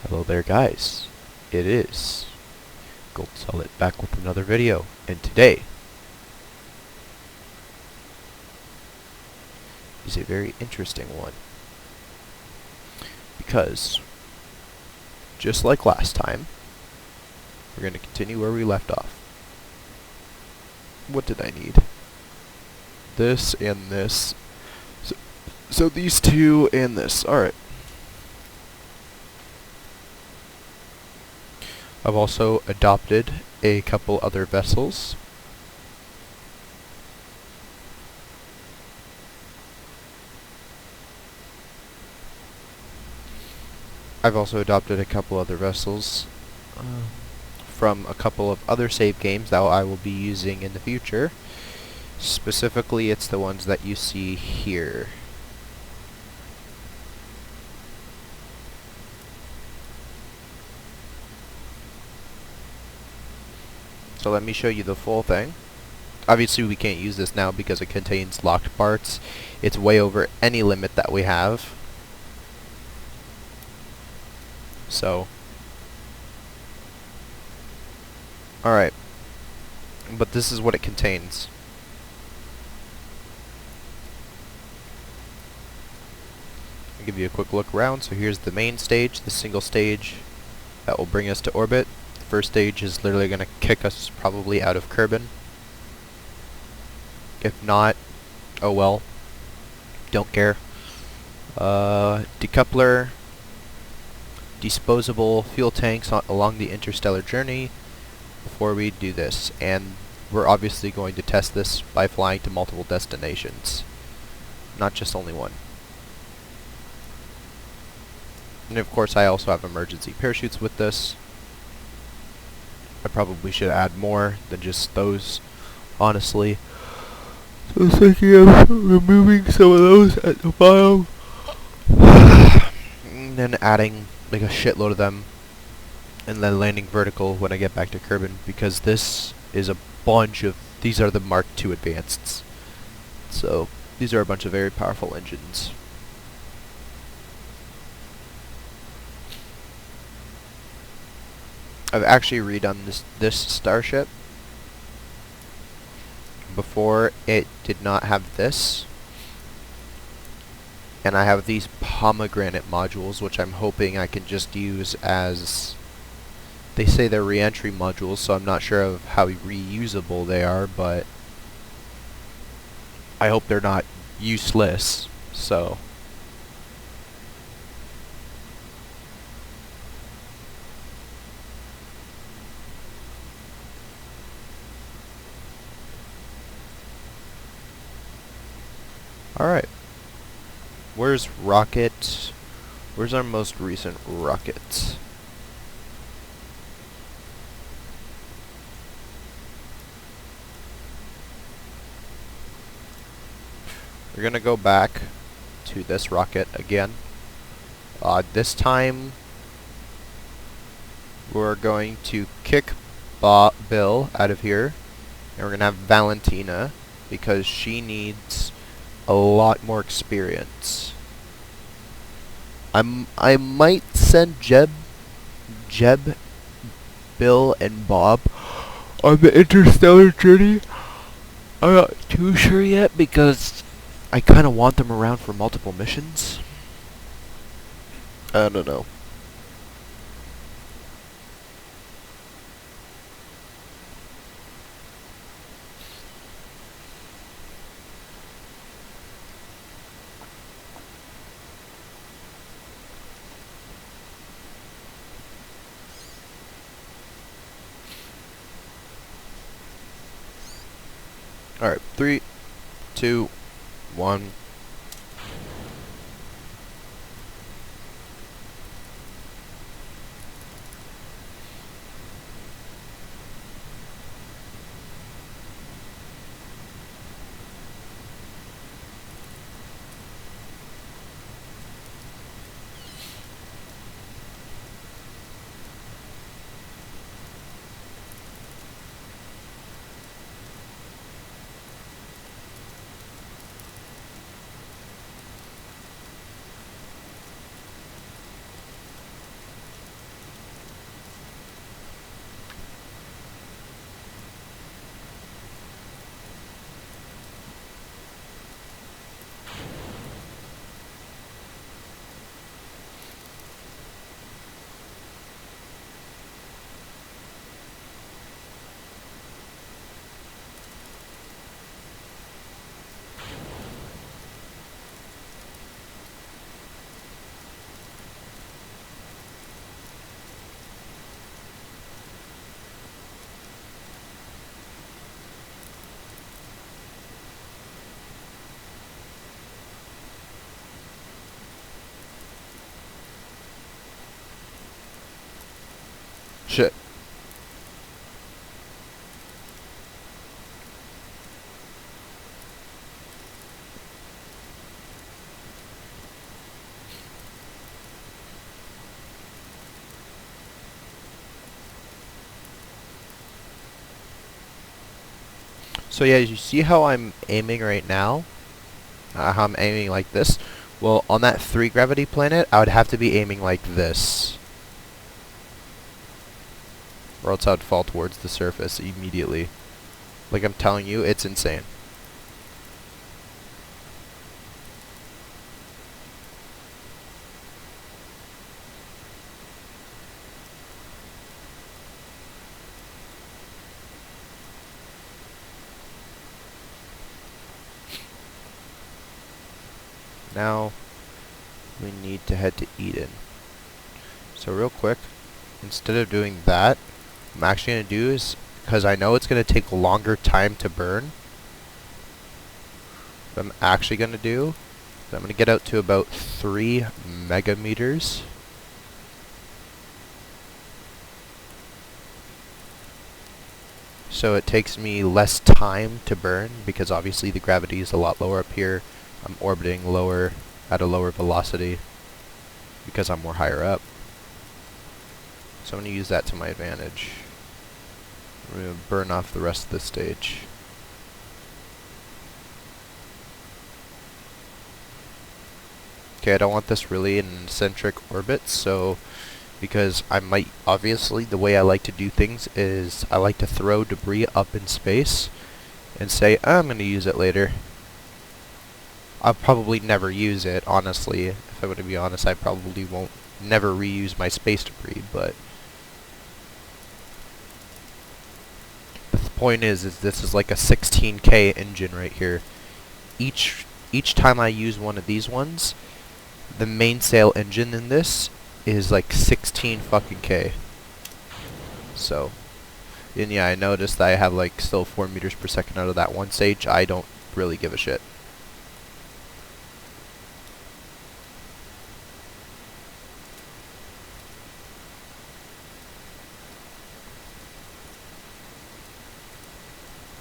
Hello there guys, it is Golden-Zealot back with another video, and today is a very interesting one, because just like last time, we're going to continue where we left off. What did I need? This and this. So these two and this. Alright. I've also adopted a couple other vessels. I've also adopted a couple other vessels from a couple of other save games that I will be using in the future. Specifically, it's the ones that you see here. So let me show you the full thing. Obviously we can't use this now because it contains locked parts. It's way over any limit that we have. So, alright. But this is what it contains. I'll give you a quick look around. So here's the main stage, the single stage that will bring us to orbit. First stage is literally going to kick us probably out of Kerbin. If not, oh well. Don't care. Decoupler, disposable fuel tanks along the interstellar journey before we do this. And we're obviously going to test this by flying to multiple destinations, not just only one. And of course I also have emergency parachutes with this. I probably should add more than just those, honestly. So I was thinking of removing some of those at the bottom. And then adding like a shitload of them. And then landing vertical when I get back to Kerbin. Because this is a bunch of... These are the Mark II Advanceds. So these are a bunch of very powerful engines. I've actually redone this starship. Before, it did not have this. And I have these pomegranate modules, which I'm hoping I can just use as... They say they're re-entry modules, so I'm not sure of how reusable they are, but... I hope they're not useless, so... Alright. Where's rocket? Where's our most recent rocket? We're gonna go back to this rocket again. This time we're going to kick Bill out of here, and we're gonna have Valentina because she needs a lot more experience. I might send Jeb, Bill, and Bob on the interstellar journey. I'm not too sure yet because I kind of want them around for multiple missions. I don't know. Alright, 3, 2, 1. Shit. So yeah, you see how I'm aiming right now? How I'm aiming like this? Well, on that 3 gravity planet, I would have to be aiming like this. Or else I would fall towards the surface immediately. Like I'm telling you, it's insane. Now, we need to head to Eden. So real quick, instead of doing that, what I'm actually going to do is, because I know it's going to take a longer time to burn, what I'm actually going to do is I'm going to get out to about 3 megameters. So it takes me less time to burn, because obviously the gravity is a lot lower up here. I'm orbiting lower, at a lower velocity, because I'm more higher up. So I'm going to use that to my advantage. I'm going to burn off the rest of the stage. Okay, I don't want this really in an eccentric orbit, so because I might, obviously, the way I like to do things is I like to throw debris up in space and say, I'm going to use it later. I'll probably never use it, honestly. If I'm going to be honest, I probably won't never reuse my space debris, but the point is this is like a 16K engine right here. Each time I use one of these ones, the mainsail engine in this is like 16 fucking K. So, and yeah, I noticed that I have like still 4 meters per second out of that one stage. I don't really give a shit.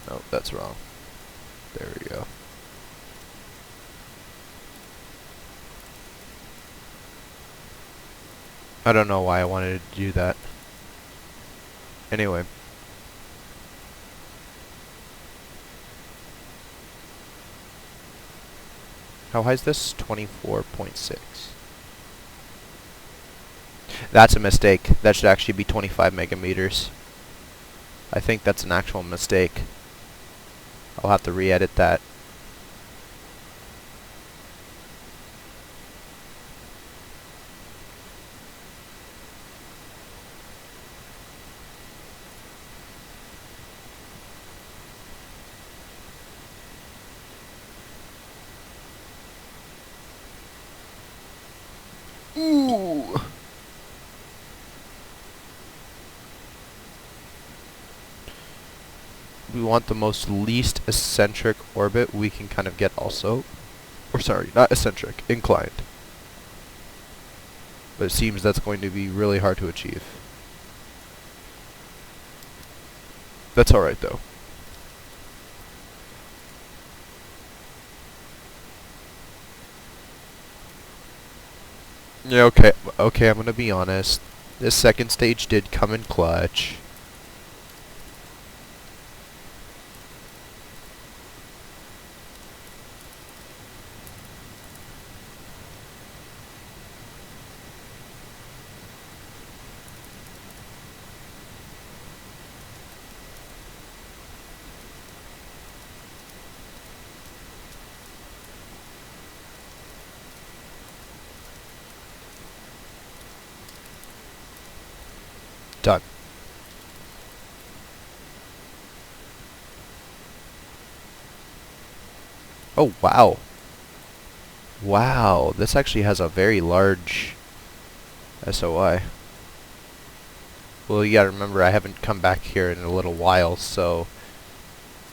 No, that's wrong. There we go. I don't know why I wanted to do that. Anyway. How high is this? 24.6. That's a mistake. That should actually be 25 megameters. I think that's an actual mistake. I'll have to re-edit that. Ooh. We want the most least eccentric orbit we can kind of get also. Or sorry, not eccentric, inclined. But it seems that's going to be really hard to achieve. That's alright though. Yeah, okay, I'm gonna be honest. This second stage did come in clutch. Done. Oh, wow. Wow, this actually has a very large SOI. Well, you gotta remember, I haven't come back here in a little while, so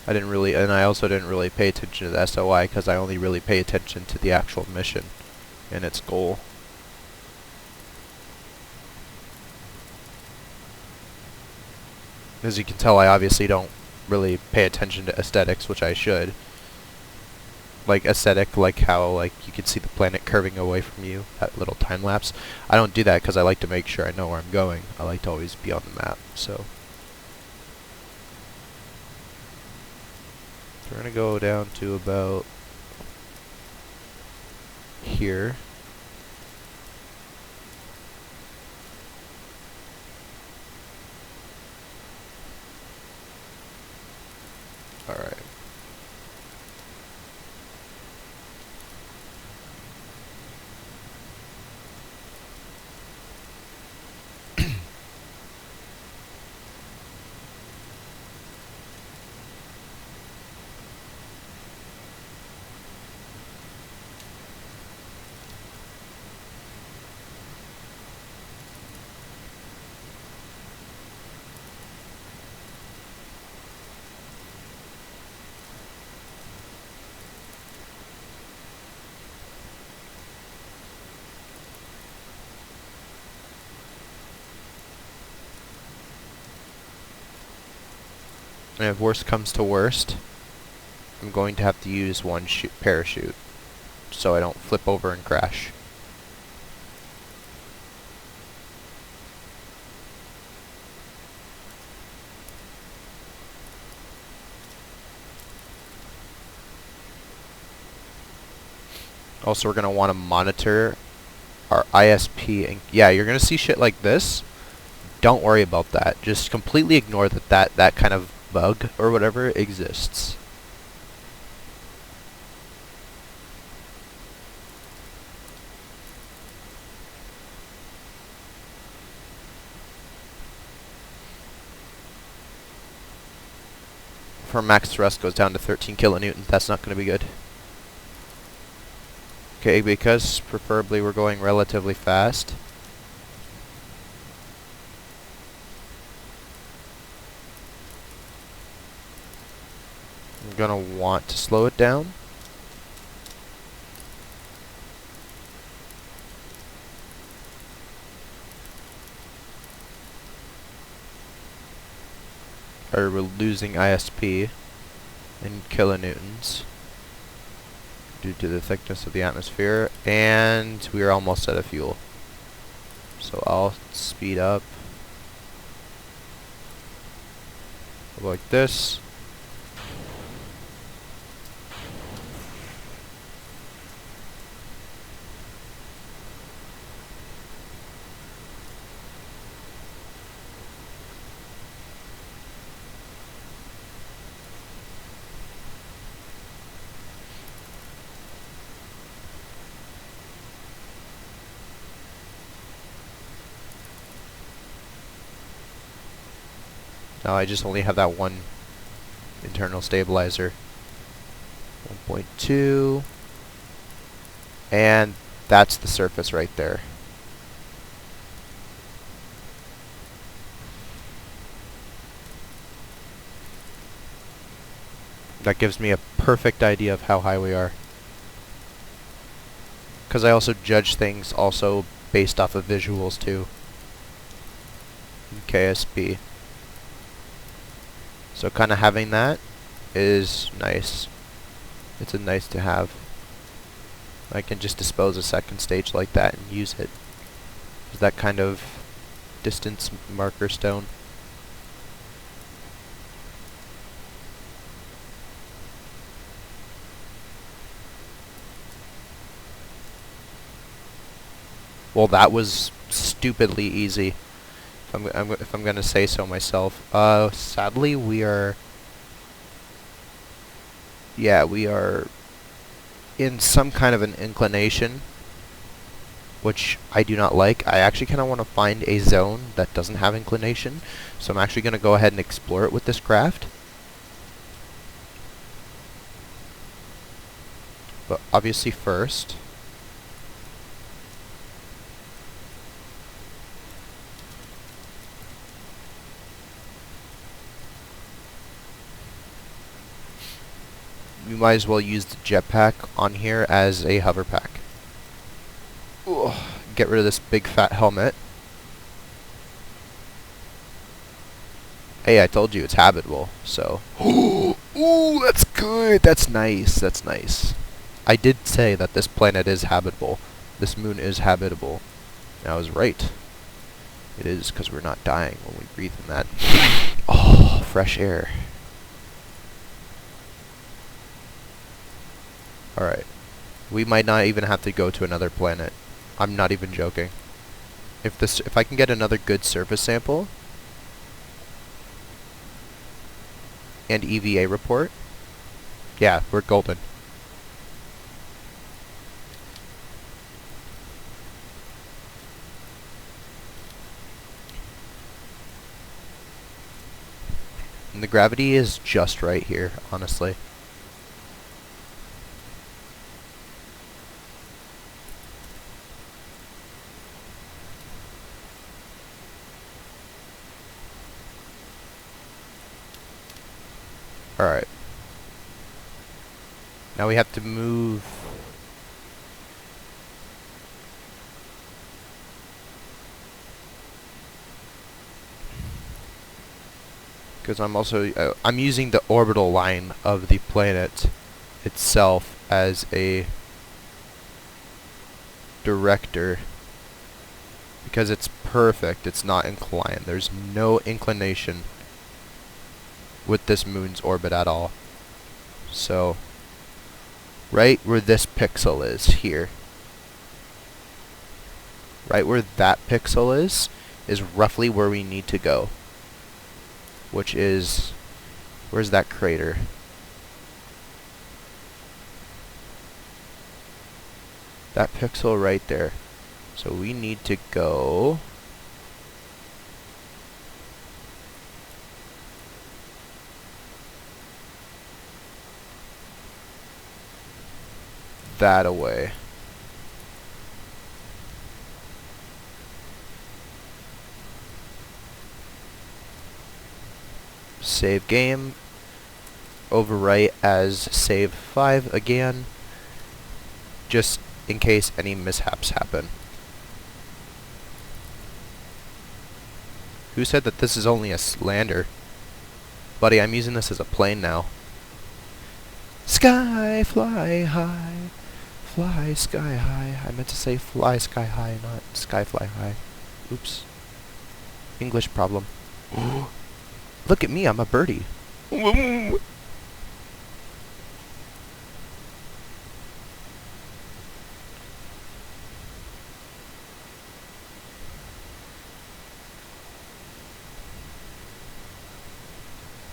I didn't really, and I also didn't really pay attention to the SOI because I only really pay attention to the actual mission and its goal. As you can tell, I obviously don't really pay attention to aesthetics, which I should. Like aesthetic, like how like you can see the planet curving away from you, that little time lapse. I don't do that because I like to make sure I know where I'm going. I like to always be on the map, so. We're gonna go down to about here. Alright. And if worst comes to worst, I'm going to have to use one parachute so I don't flip over and crash. Also, we're going to want to monitor our ISP. And yeah, you're going to see shit like this. Don't worry about that. Just completely ignore that kind of bug or whatever exists. If our max thrust goes down to 13 kilonewtons, that's not going to be good. Okay, because preferably we're going relatively fast. I'm gonna want to slow it down. Or we're losing ISP in kilonewtons due to the thickness of the atmosphere, and we are almost out of fuel. So I'll speed up like this. Now I just only have that one internal stabilizer. 1.2. And that's the surface right there. That gives me a perfect idea of how high we are. Because I also judge things also based off of visuals too. In KSP. So kind of having that is nice. It's a nice to have. I can just dispose a second stage like that and use it. Is that kind of distance marker stone. Well, that was stupidly easy. If I'm gonna say so myself. Sadly, we are in some kind of an inclination, which I do not like. I actually kind of want to find a zone that doesn't have inclination, so I'm actually gonna go ahead and explore it with this craft. But obviously first, you might as well use the jetpack on here as a hover pack. Ugh. Get rid of this big fat helmet. Hey, I told you it's habitable, so. Ooh, that's good. That's nice. That's nice. I did say that this planet is habitable. This moon is habitable. And I was right. It is, because we're not dying when we breathe in that. Oh, fresh air. Alright. We might not even have to go to another planet. I'm not even joking. If I can get another good surface sample and EVA report, yeah, we're golden. And the gravity is just right here, honestly. Alright. Now we have to move. Because I'm using the orbital line of the planet itself as a director. Because it's perfect, it's not inclined. There's no inclination with this moon's orbit at all. So, right where this pixel is here, right where that pixel is roughly where we need to go. Which is, where's that crater? That pixel right there. So we need to go that away. Save game. Overwrite as save 5 again. Just in case any mishaps happen. Who said that this is only a lander? Buddy, I'm using this as a plane now. Sky, fly high. Fly sky high. I meant to say fly sky high, not sky fly high. Oops. English problem. Look at me, I'm a birdie.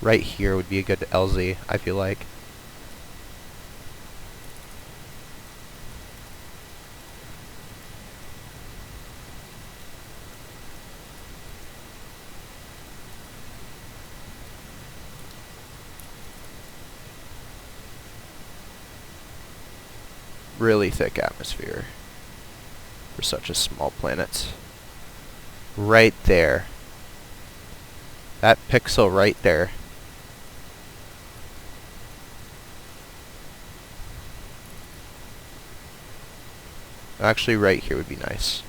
Right here would be a good LZ, I feel like. Really thick atmosphere for such a small planet. Right there. That pixel right there. Actually, right here would be nice.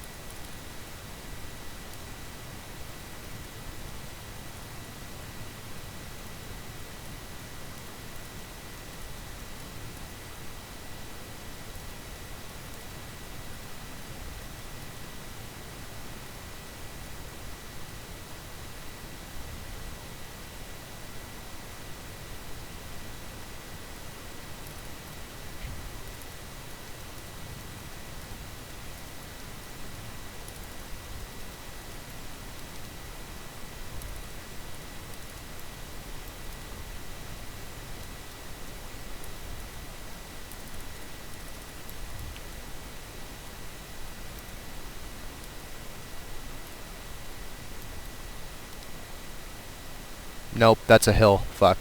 Nope, that's a hill. Fuck.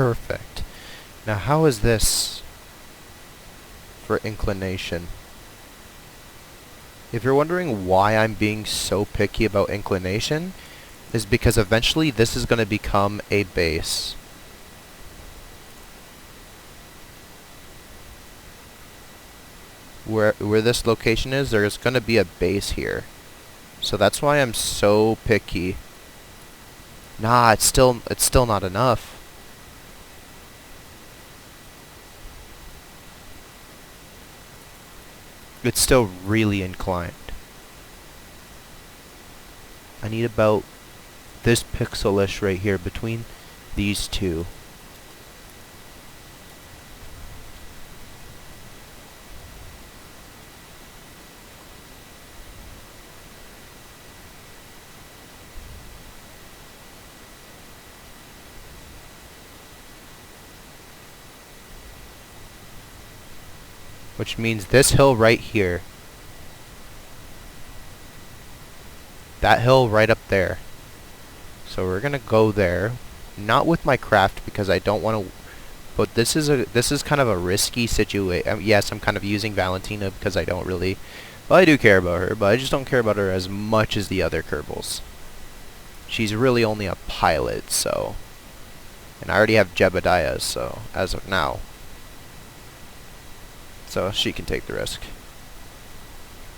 Perfect. Now how is this for inclination? If you're wondering why I'm being so picky about inclination, is because eventually this is going to become a base. Where this location is, there's going to be a base here. So that's why I'm so picky. Nah, it's still not enough. It's still really inclined. I need about this pixelish right here between these two. Which means this hill right here. That hill right up there. So we're gonna go there. Not with my craft because I don't want to. But this is kind of a risky situation. Yes, I'm kind of using Valentina because I don't really. Well, I do care about her, but I just don't care about her as much as the other Kerbals. She's really only a pilot, so. And I already have Jebediah, so as of now. So she can take the risk.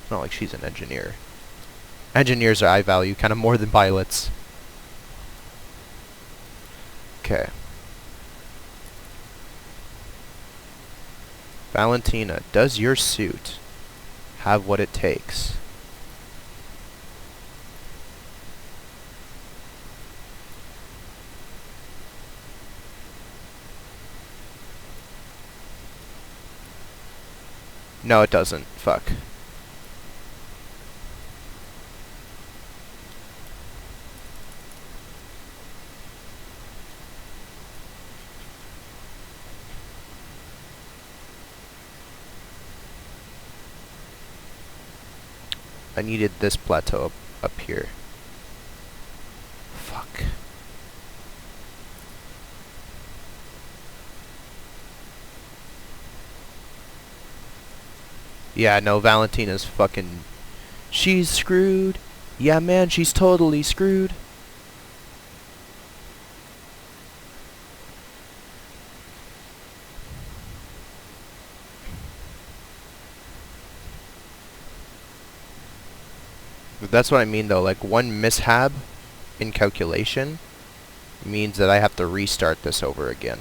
It's not like she's an engineer. Engineers are I value kind of more than pilots. Okay. Valentina, does your suit have what it takes? No, it doesn't. Fuck. I needed this plateau up here. Fuck. Yeah, no, Valentina's fucking... She's screwed. Yeah, man, she's totally screwed. But that's what I mean, though. Like, one mishap in calculation means that I have to restart this over again.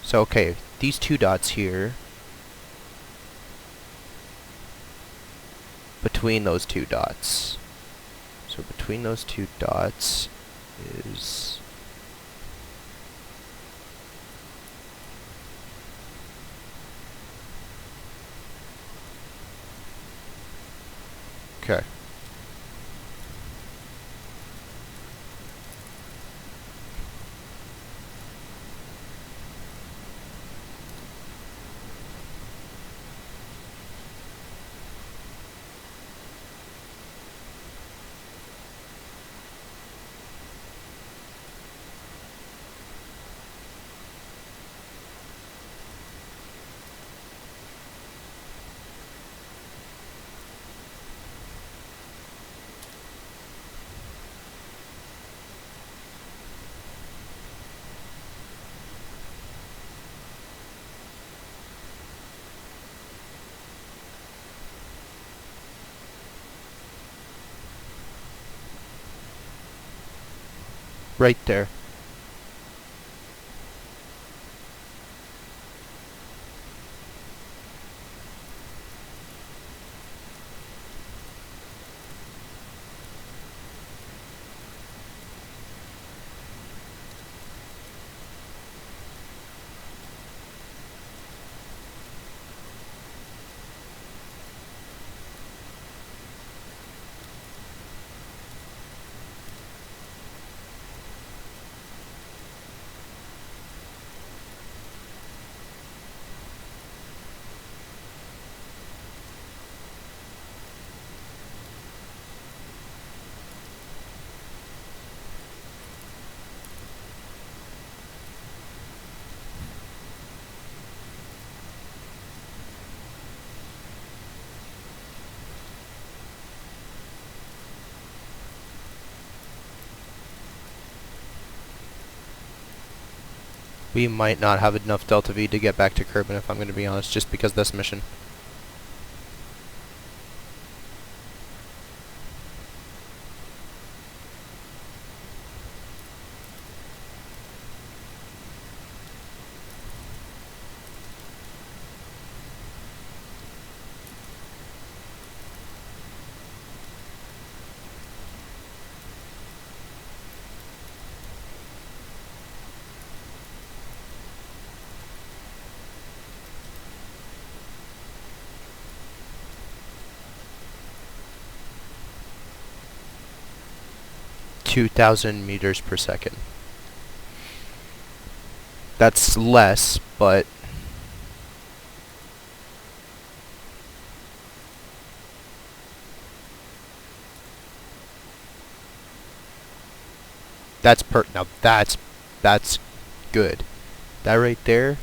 So, okay, these two dots here... Between those two dots. So between those two dots is... Okay. Right there. We might not have enough Delta V to get back to Kerbin, if I'm going to be honest, just because of this mission. (2,000 meters per second). That's less, but now that's good. That right there.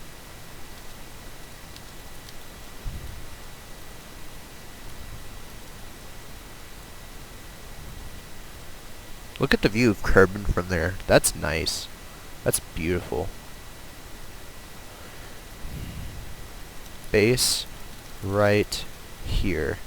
Look at the view of Kerbin from there. That's nice. That's beautiful. Base right here.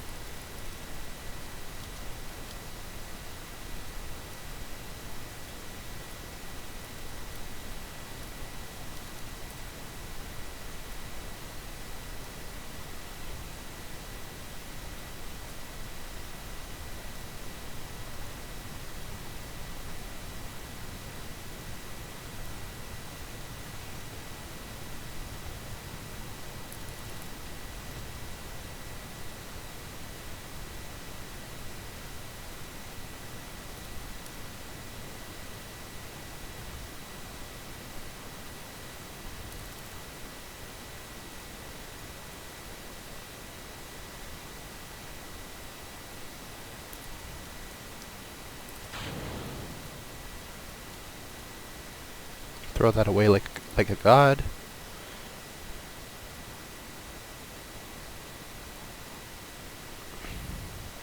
Throw that away like a god.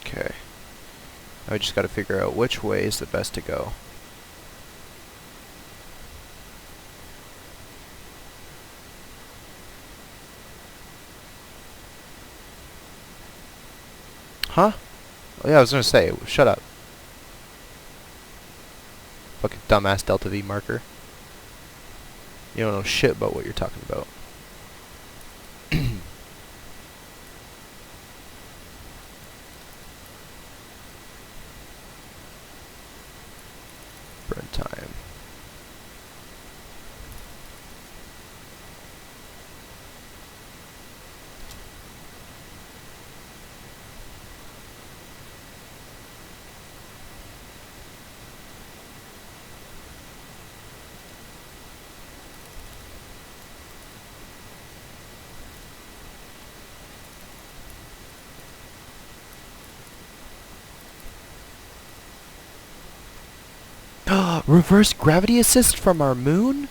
Okay. Now we just gotta figure out which way is the best to go. Huh? Oh, yeah, I was gonna say, shut up. Fucking dumbass Delta V marker. You don't know shit about what you're talking about. Burn time. Reverse gravity assist from our moon?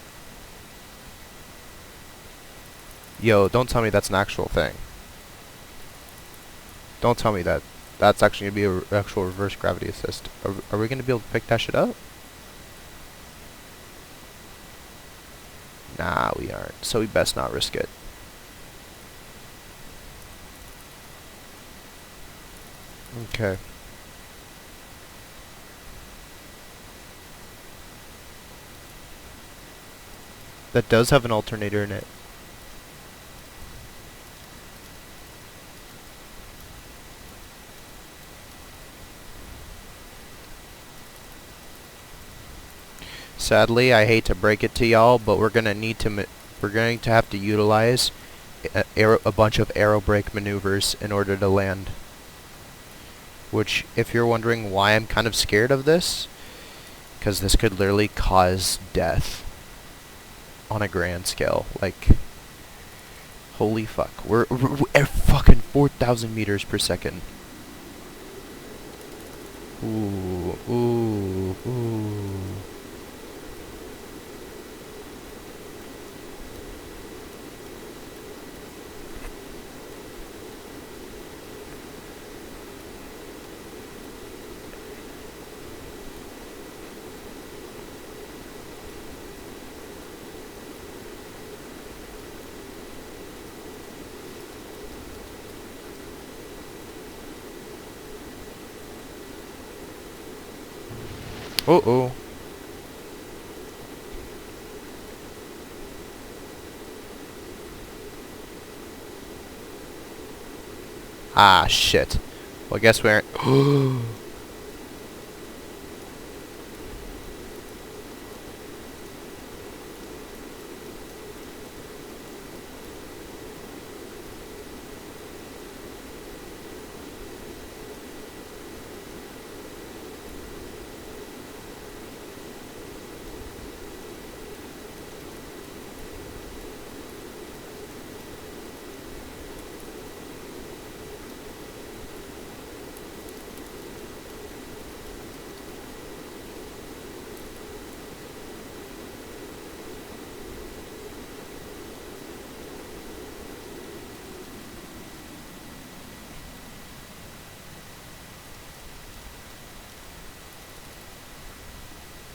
Yo, don't tell me that's an actual thing. Don't tell me that that's actually going to be an actual reverse gravity assist. Are we going to be able to pick that shit up? Nah, we aren't. So we best not risk it. Okay. That does have an alternator in it. Sadly, I hate to break it to y'all, but we're going to have to utilize a bunch of aero brake maneuvers in order to land. Which, if you're wondering why I'm kind of scared of this, because this could literally cause death on a grand scale. Like, holy fuck. We're at fucking 4,000 meters per second. Ooh, ooh, ooh. Uh-oh. Ah, shit. Well, I guess we're...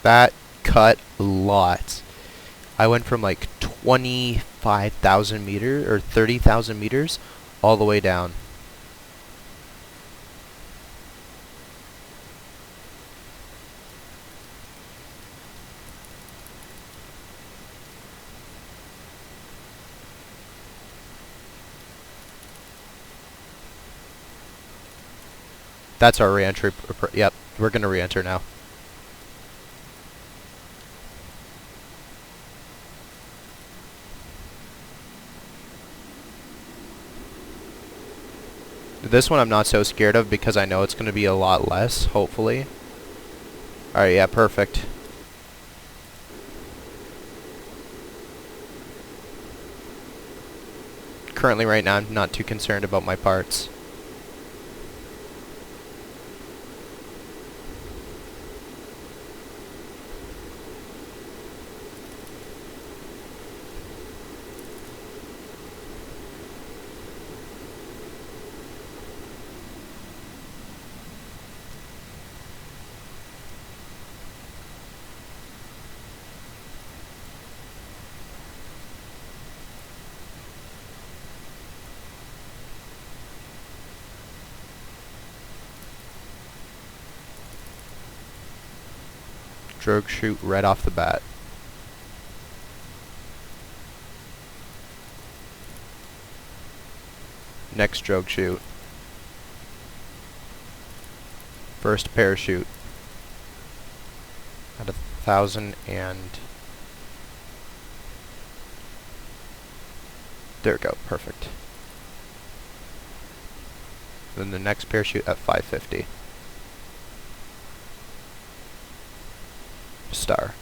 That cut a lot. I went from like 25,000 meters or 30,000 meters all the way down. That's our re-entry. Yep, we're gonna re-enter now. This one I'm not so scared of because I know it's going to be a lot less, hopefully. Alright, yeah, perfect. Currently, right now, I'm not too concerned about my parts. Drogue chute right off the bat. Next drogue chute. First parachute. At 1,000 and... There we go, perfect. Then the next parachute at 550. Star.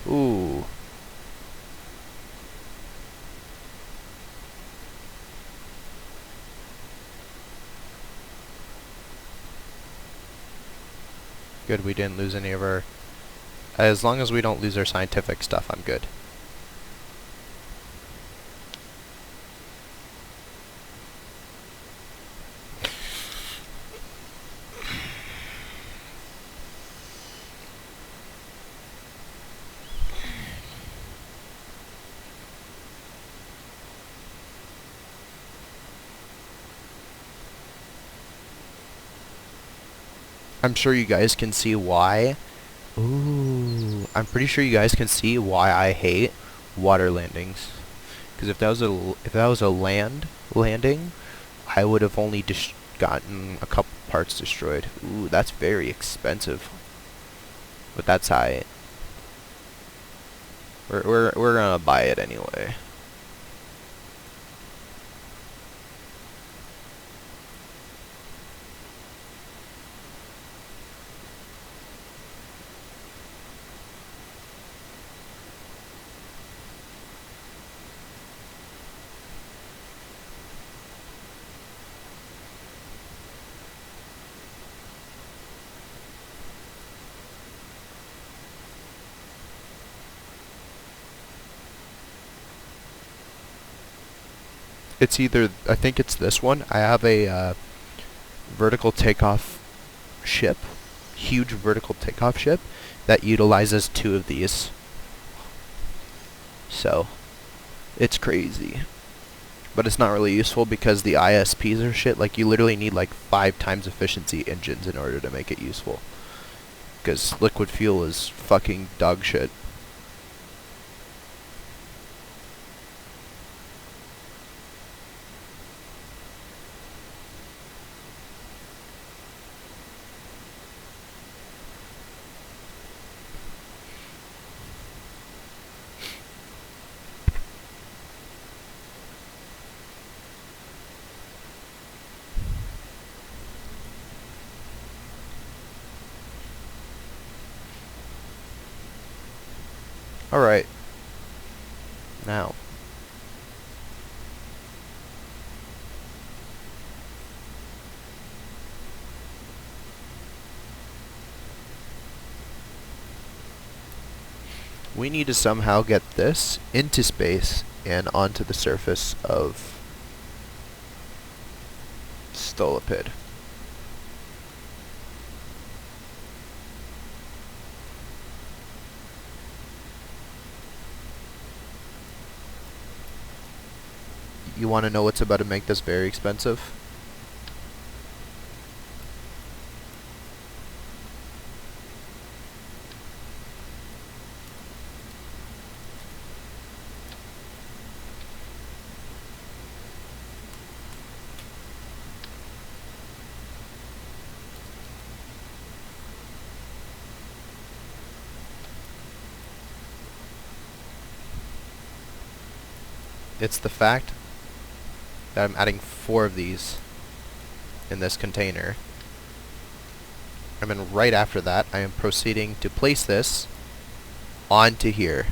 Ooh. Good, we didn't lose any of our... As long as we don't lose our scientific stuff, I'm good. I'm sure you guys can see why. Ooh, I'm pretty sure you guys can see why I hate water landings. Because if that was a land landing, I would have only gotten a couple parts destroyed. Ooh, that's very expensive. But that's alright. We're gonna buy it anyway. It's either, I think it's this one. I have a vertical takeoff ship, huge vertical takeoff ship, that utilizes 2 of these. So, it's crazy. But it's not really useful because the ISPs are shit. Like, you literally need like 5 times efficiency engines in order to make it useful. Because liquid fuel is fucking dog shit. Alright. Now. We need to somehow get this into space and onto the surface of Stolipid. You want to know what's about to make this very expensive? It's the fact that I'm adding 4 of these in this container. And then right after that, I am proceeding to place this onto here.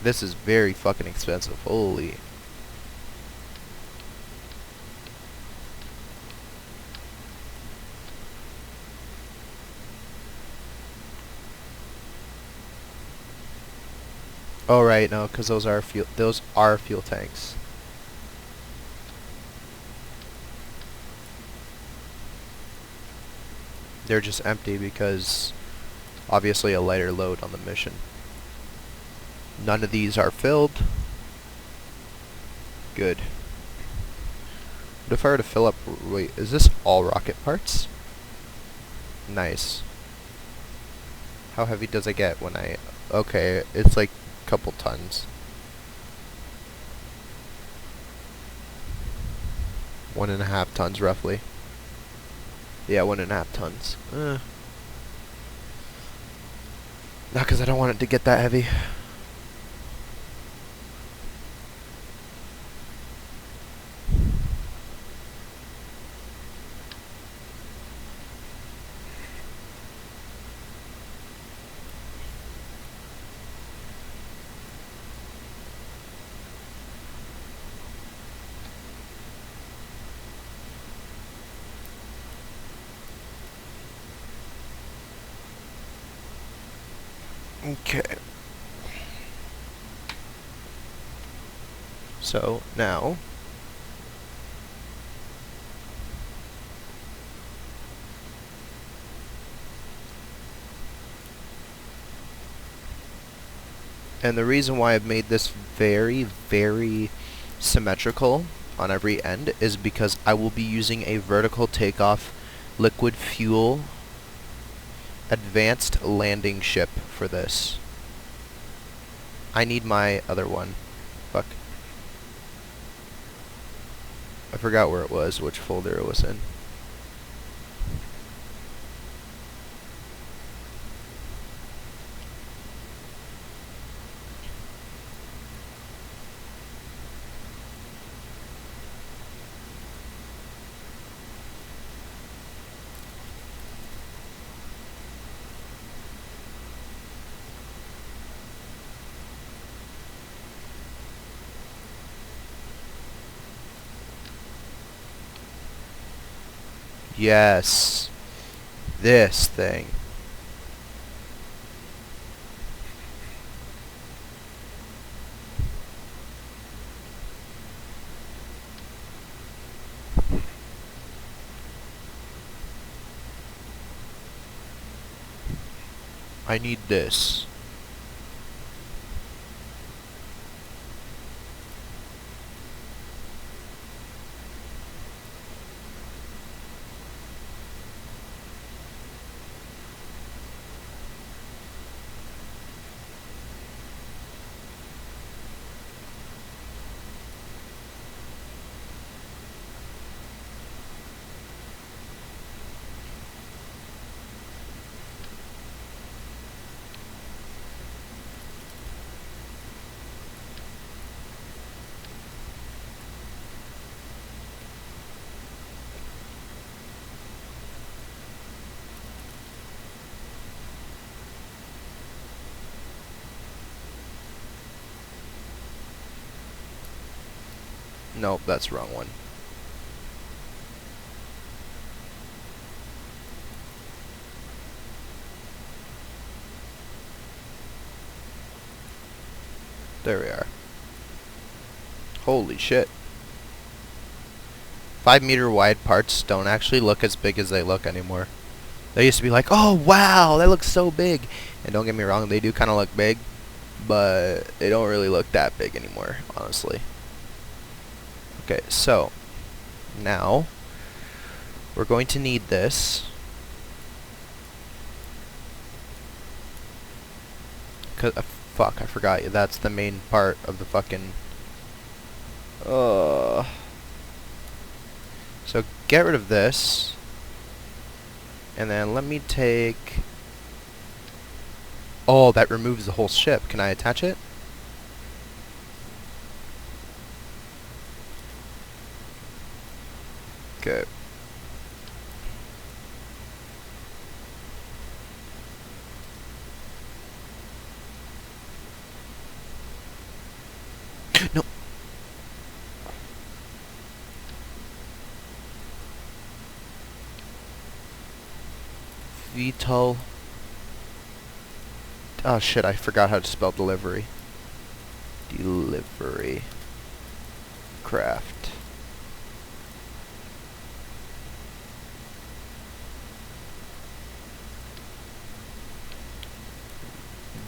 This is very fucking expensive. Holy. Oh right, no, because those are fuel tanks. They're just empty because obviously a lighter load on the mission. None of these are filled. Good. What if I were to fill up... Wait, is this all rocket parts? Nice. How heavy does it get when I... Okay, it's like a couple tons. 1.5 tons roughly. Yeah, 1.5 tons. Not because I don't want it to get that heavy. Okay. So, now... And the reason why I've made this very, very symmetrical on every end is because I will be using a vertical takeoff liquid fuel advanced landing ship for this. I need my other one. Fuck. I forgot where it was, which folder it was in. Yes. This thing. I need this. Nope, that's the wrong one. There we are. Holy shit. 5-meter wide parts don't actually look as big as they look anymore. They used to be like, oh wow, that looks so big. And don't get me wrong, they do kind of look big, but they don't really look that big anymore, honestly. Okay, so now we're going to need this. Fuck, I forgot you. That's the main part of the fucking... So get rid of this. And then let me take... Oh, that removes the whole ship. Can I attach it? Okay. No. Vital. Oh shit, I forgot how to spell delivery. Delivery. Craft.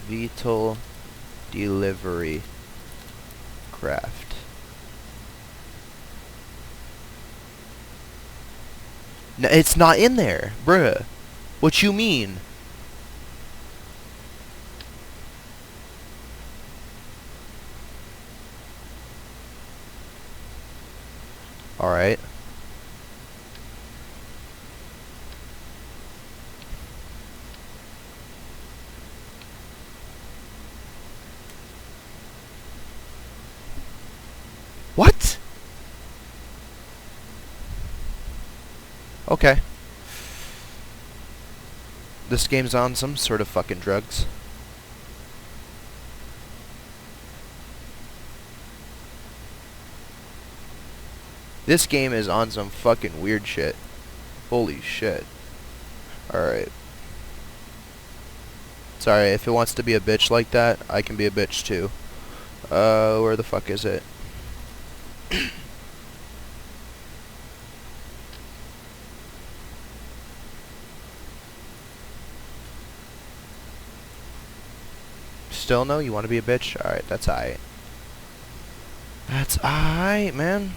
Vital delivery craft. No, it's not in there, bruh. What you mean? Alright. What? Okay. This game's on some sort of fucking drugs. This game is on some fucking weird shit. Holy shit. Alright. Sorry, if it wants to be a bitch like that, I can be a bitch too. Where the fuck is it? Still no? You want to be a bitch? Alright, that's aight. That's aight, man.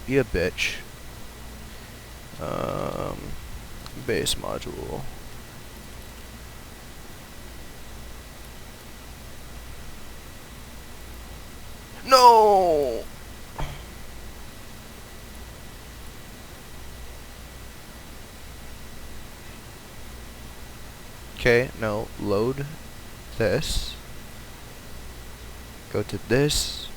Be a bitch. Base module. No! Okay, no, load this. Go to this.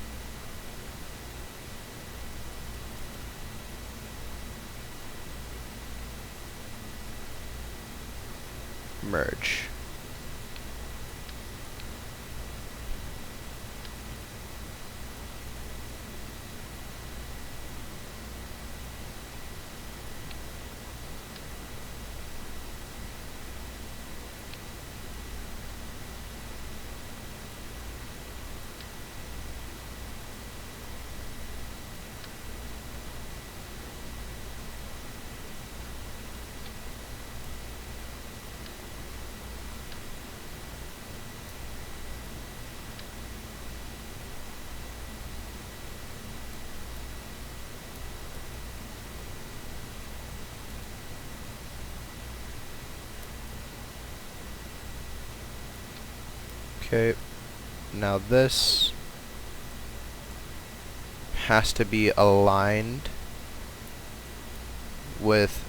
Merge. Okay, now this has to be aligned with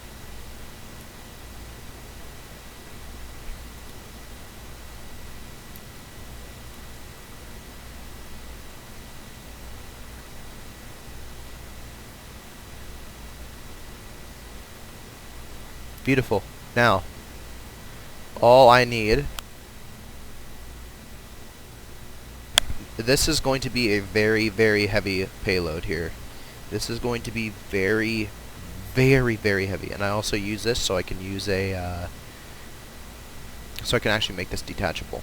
beautiful. Now, all I need, this is going to be a very, very heavy payload here. This is going to be very, very, very heavy. And I also use this so I can use a, so I can actually make this detachable.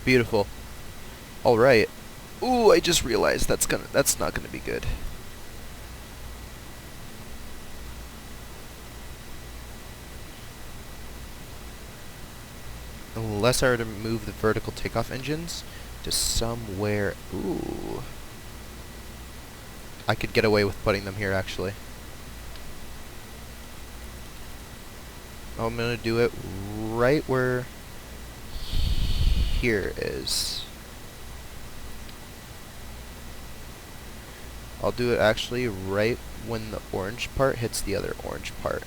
Beautiful. Alright. Ooh, I just realized that's not gonna be good. Unless I were to move the vertical takeoff engines to somewhere. Ooh. I could get away with putting them here, actually. I'm gonna do it right where here is. I'll do it actually right when the orange part hits the other orange part.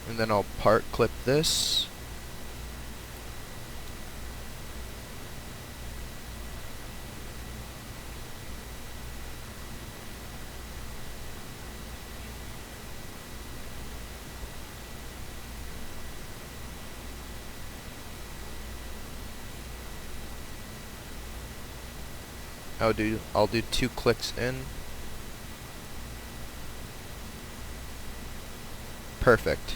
And then I'll part clip this. I'll do 2 clicks in. Perfect.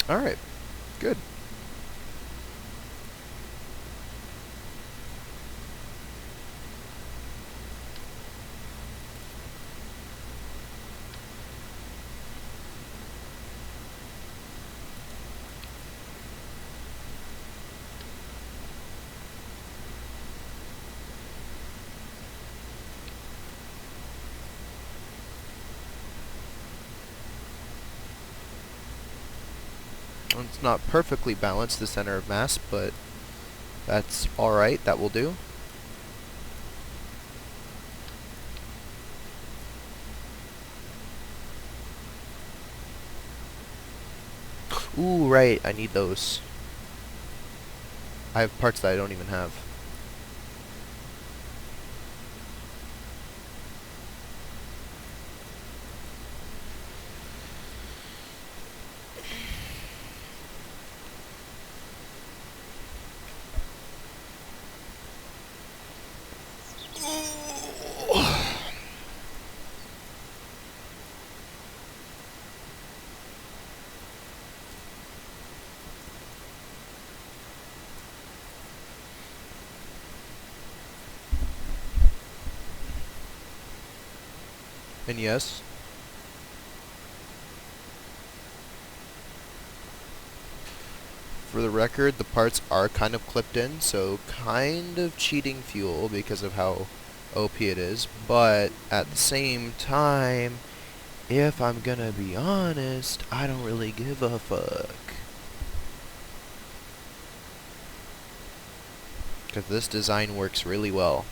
Alright, good. It's not perfectly balanced, the center of mass, but that's alright, that will do. Ooh, right, I need those. I have parts that I don't even have. And yes, for the record, the parts are kind of clipped in, so kind of cheating fuel because of how OP it is, but at the same time, if I'm gonna be honest, I don't really give a fuck. Because this design works really well.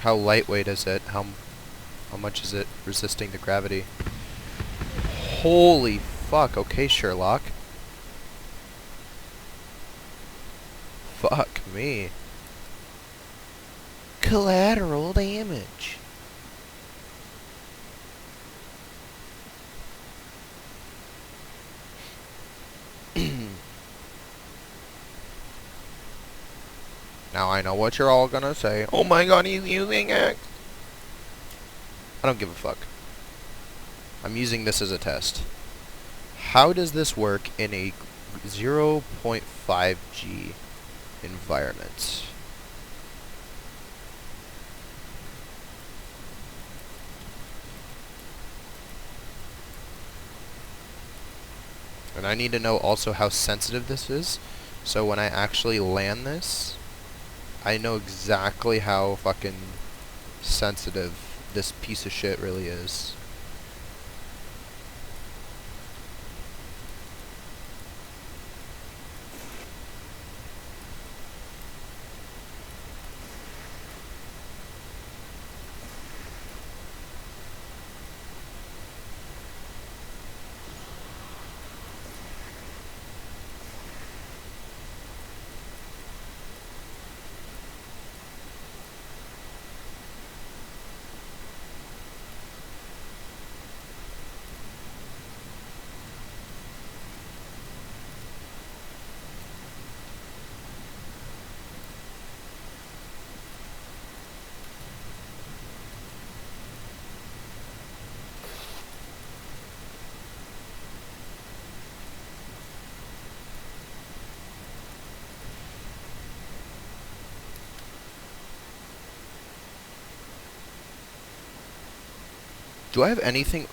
How lightweight is it? How much is it resisting the gravity? Holy fuck. Okay, Sherlock. Fuck me. Collateral damage. Now I know what you're all gonna say. Oh my god, he's using X. I don't give a fuck. I'm using this as a test. How does this work in a 0.5G environment? And I need to know also how sensitive this is, so when I actually land this, I know exactly how fucking sensitive this piece of shit really is. Do I have anything?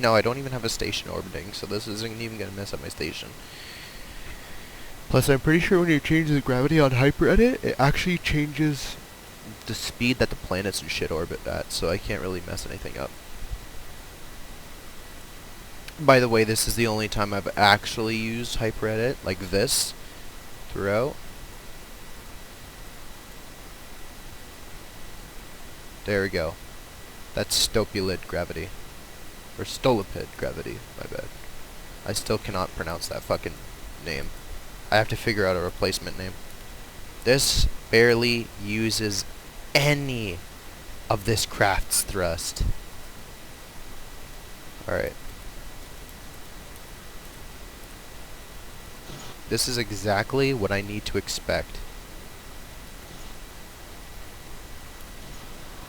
No, I don't even have a station orbiting, so this isn't even going to mess up my station. Plus, I'm pretty sure when you change the gravity on HyperEdit, it actually changes the speed that the planets and shit orbit at, so I can't really mess anything up. By the way, this is the only time I've actually used HyperEdit, like this, throughout. There we go. That's stopulid gravity. Or stolipid gravity, my bad. I still cannot pronounce that fucking name. I have to figure out a replacement name. This barely uses any of this craft's thrust. Alright. This is exactly what I need to expect.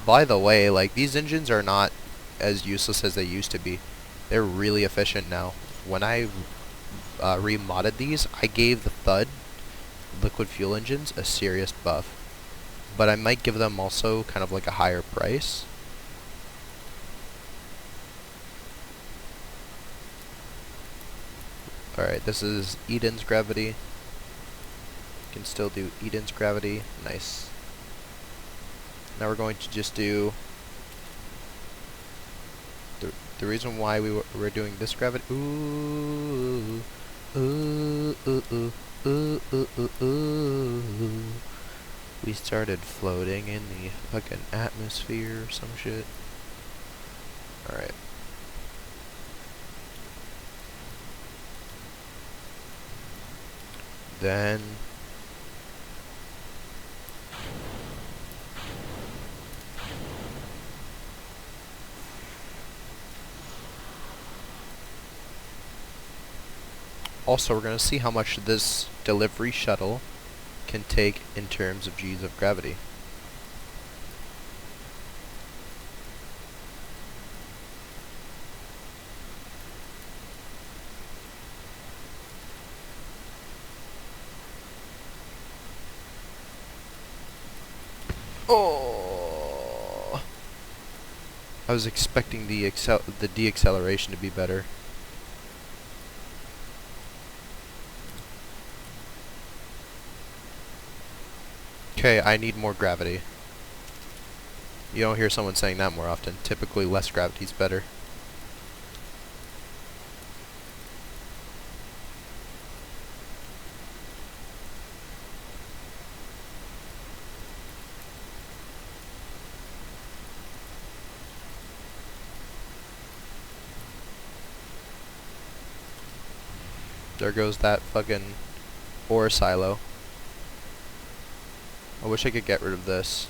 By the way, like, these engines are not as useless as they used to be. They're really efficient now. When I remodded these, I gave the Thud liquid fuel engines a serious buff. But I might give them also kind of like a higher price. Alright, this is Eden's gravity. Can still do Eden's gravity. Nice. Now we're going to just do the reason why we're doing this gravity. Ooh, ooh, ooh, ooh, ooh, ooh, ooh, ooh. We started floating in the fucking atmosphere or some shit. Alright. Then also, we're going to see how much this delivery shuttle can take in terms of G's of gravity. Oh! I was expecting the deacceleration to be better. Okay, I need more gravity. You don't hear someone saying that more often. Typically, less gravity is better. There goes that fucking ore silo. I wish I could get rid of this.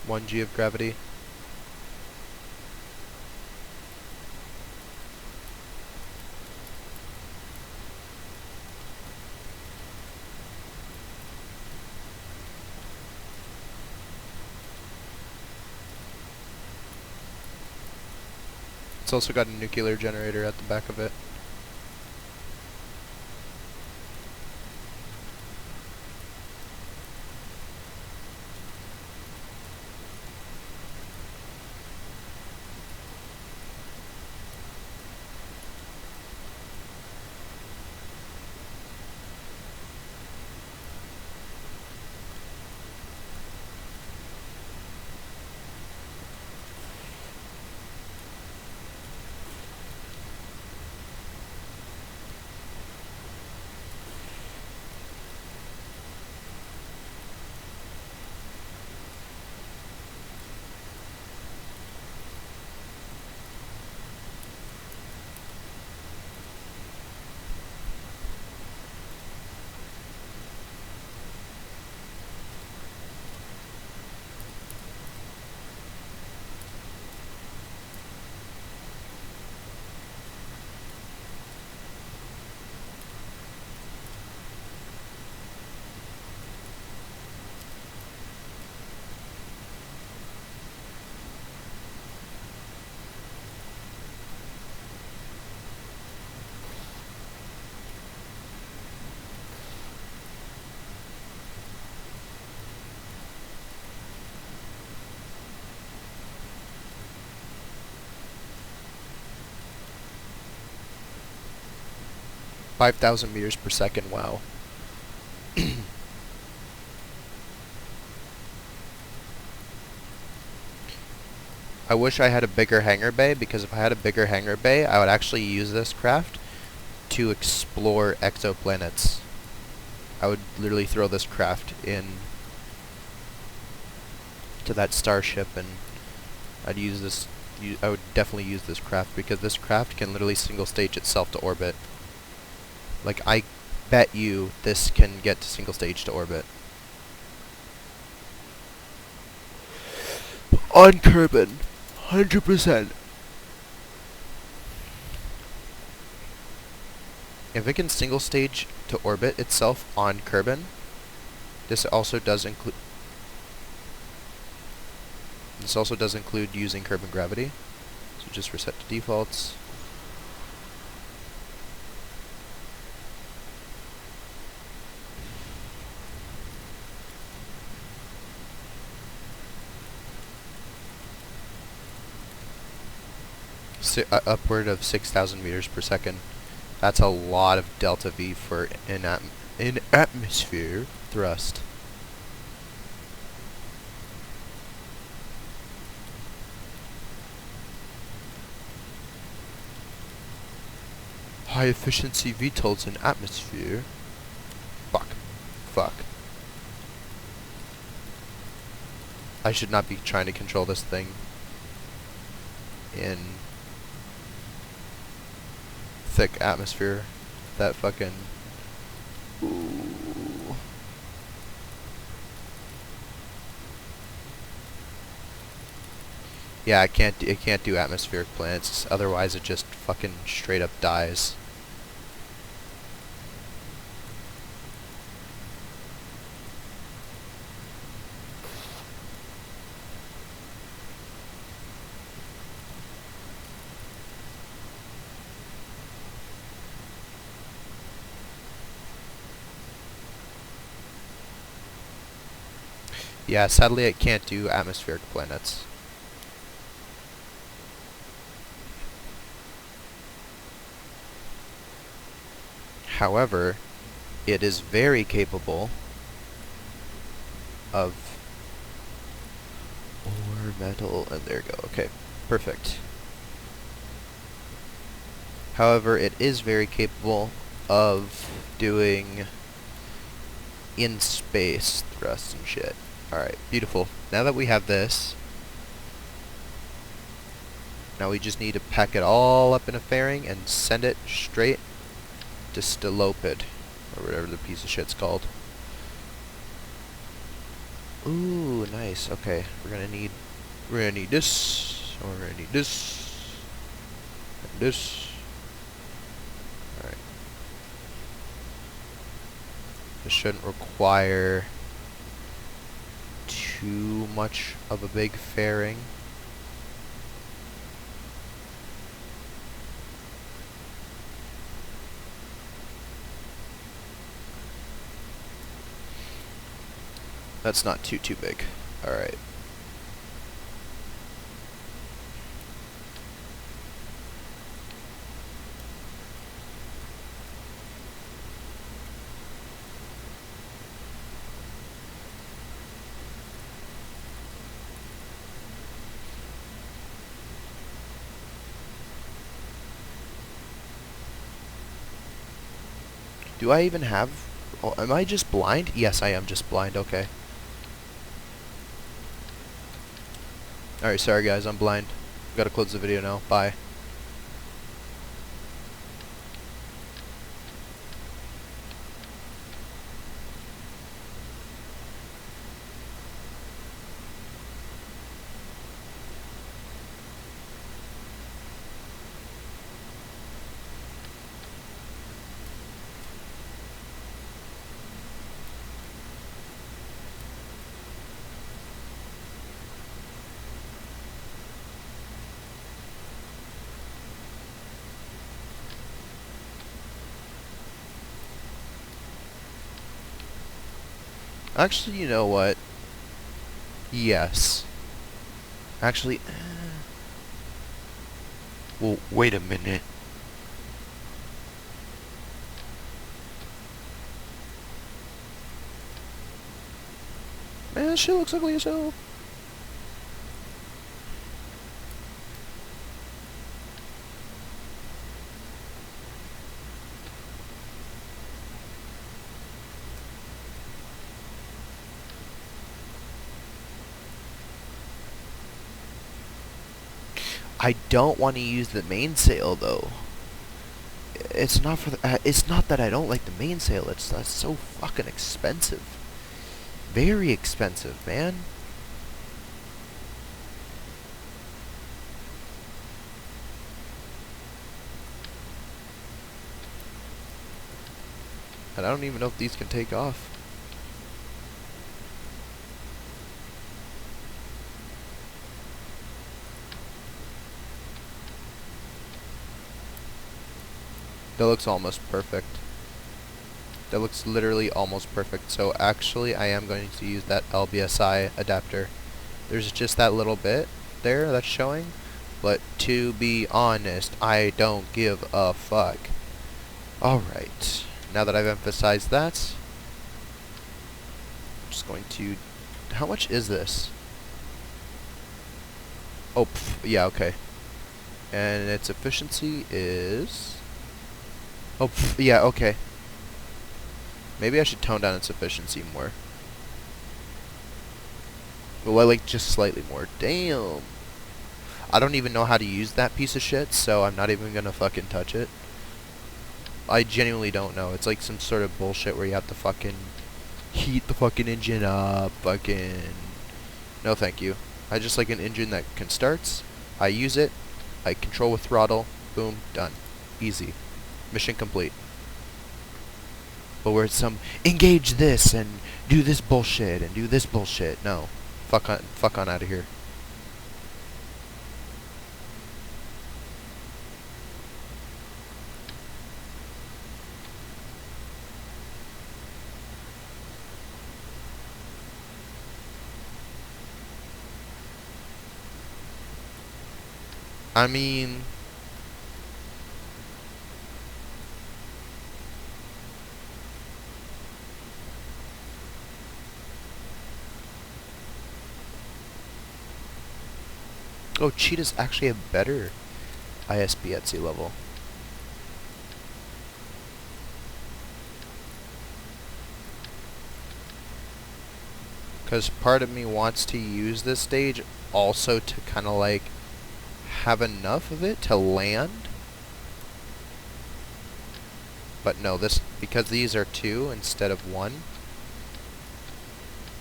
One G of gravity. It's also got a nuclear generator at the back of it. $5,000 meters per second, wow. I wish I had a bigger hangar bay, because if I had a bigger hangar bay, I would actually use this craft to explore exoplanets. I would literally throw this craft in to that starship, and I'd use this. I would definitely use this craft, because this craft can literally single stage itself to orbit. Like, I bet you this can get to single stage to orbit. On Kerbin, 100%. If it can single stage to orbit itself on Kerbin, this also does include using Kerbin gravity. So just reset to defaults. Upward of 6,000 meters per second. That's a lot of delta V for in atmosphere thrust. High efficiency VTOLs in atmosphere. Fuck. I should not be trying to control this thing in thick atmosphere. That fucking... Ooh. Yeah, it can't do atmospheric planets, otherwise it just fucking straight up dies. Yeah, sadly it can't do atmospheric planets. However, it is very capable of ore, metal, and there you go. Okay, perfect. However, it is very capable of doing in space thrusts and shit. Alright, beautiful. Now that we have this, now we just need to pack it all up in a fairing and send it straight to Stilopid, or whatever the piece of shit's called. Ooh, nice. Okay, we're gonna need this, and we're gonna need this, and this. Alright. This shouldn't require too much of a big fairing. That's not too big. Alright. Do I even have... Oh, am I just blind? Yes, I am just blind. Okay. Alright, sorry guys, I'm blind. Gotta close the video now. Bye. Actually, you know what? Yes. Actually, well, wait a minute. Man, this shit looks ugly as hell. I don't want to use the mainsail though. It's not for the, it's not that I don't like the mainsail. It's that's so fucking expensive. Very expensive, man. And I don't even know if these can take off. That looks almost perfect. That looks literally almost perfect. So actually I am going to use that LBSI adapter. There's just that little bit there that's showing. But to be honest, I don't give a fuck. Alright. Now that I've emphasized that, I'm just going to... How much is this? Oh, yeah, okay. And its efficiency is... Oh, yeah, okay. Maybe I should tone down its efficiency more. Well, like, just slightly more. Damn. I don't even know how to use that piece of shit, so I'm not even gonna fucking touch it. I genuinely don't know. It's like some sort of bullshit where you have to fucking heat the fucking engine up, fucking... No, thank you. I just like an engine that can starts, I use it, I control with throttle, boom, done. Easy. Mission complete. But where it's some engage this and do this bullshit and do this bullshit. No. Fuck on out of here. I mean... Oh, Cheetah's actually a better ISP at sea level. Because part of me wants to use this stage also to kind of like have enough of it to land. But no, this, because these are 2 instead of 1.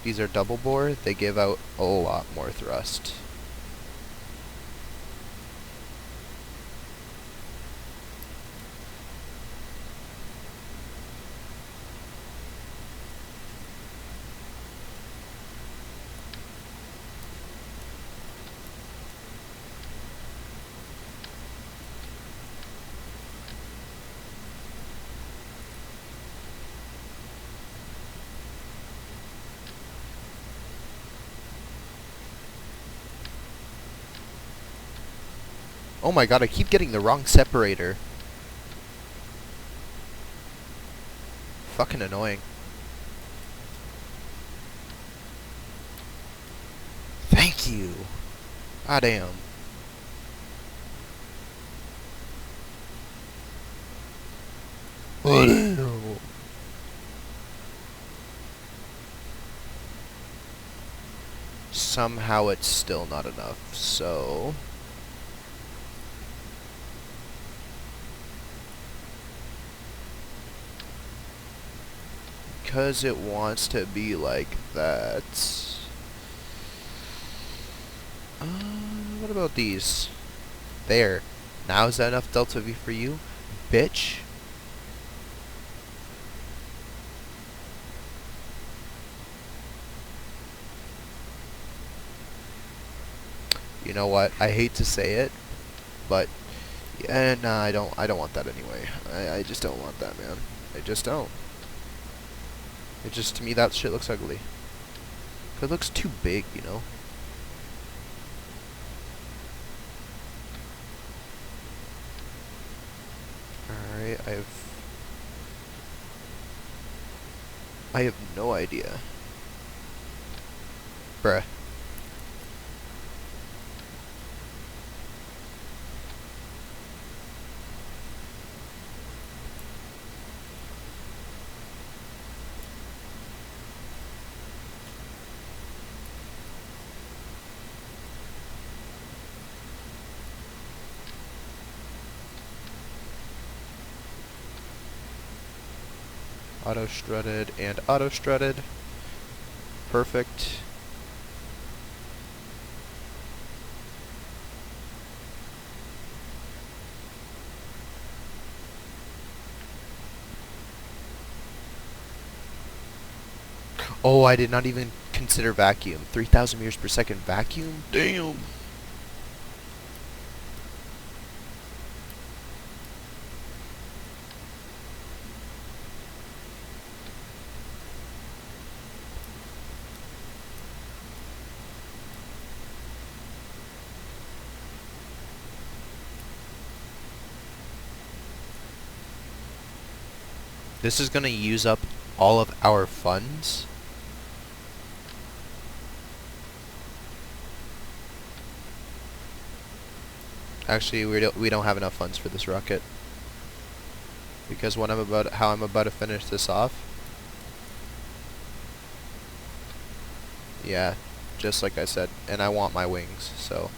These are double bore, they give out a lot more thrust. Oh my god, I keep getting the wrong separator. Fucking annoying. Thank you. Ah damn. Somehow it's still not enough, so because it wants to be like that. What about these? There. Now is that enough delta V for you? Bitch. You know what? I hate to say it, but yeah, nah, I don't want that anyway. I just don't want that, man. I just don't. It just, to me, that shit looks ugly. 'Cause it looks too big, you know? Alright, I have no idea. Bruh. Auto strutted and auto strutted. Perfect. Oh, I did not even consider vacuum. 3,000 meters per second vacuum? Damn. This is gonna use up all of our funds. Actually, we don't have enough funds for this rocket. Because how I'm about to finish this off. Yeah, just like I said, and I want my wings, so.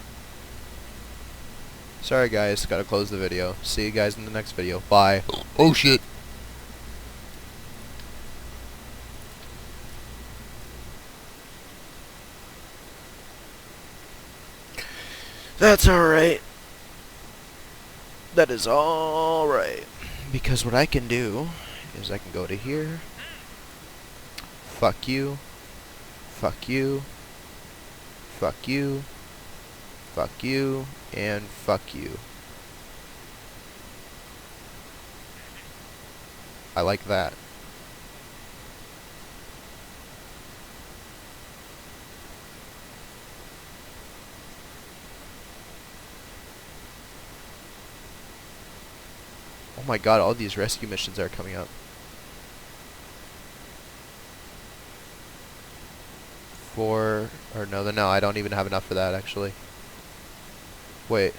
Sorry guys, gotta close the video. See you guys in the next video. Bye. Oh shit. That's alright. That is alright. Because what I can do is I can go to here. Fuck you. Fuck you. Fuck you. Fuck you. And fuck you. I like that. Oh my god, all these rescue missions are coming up. Or no, I don't even have enough for that, actually. Wait.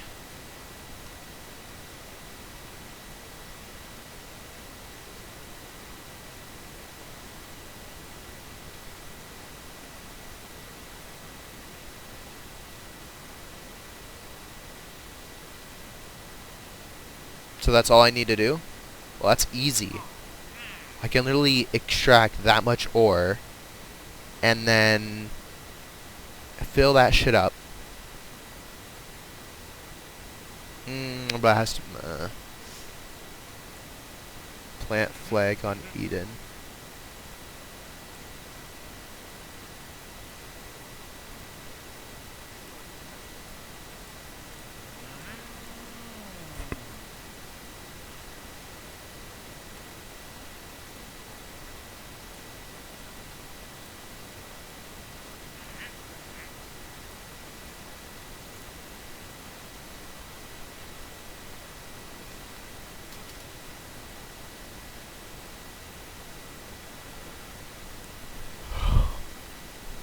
So that's all I need to do? Well, that's easy. I can literally extract that much ore and then fill that shit up. But it has to plant flag on Eden.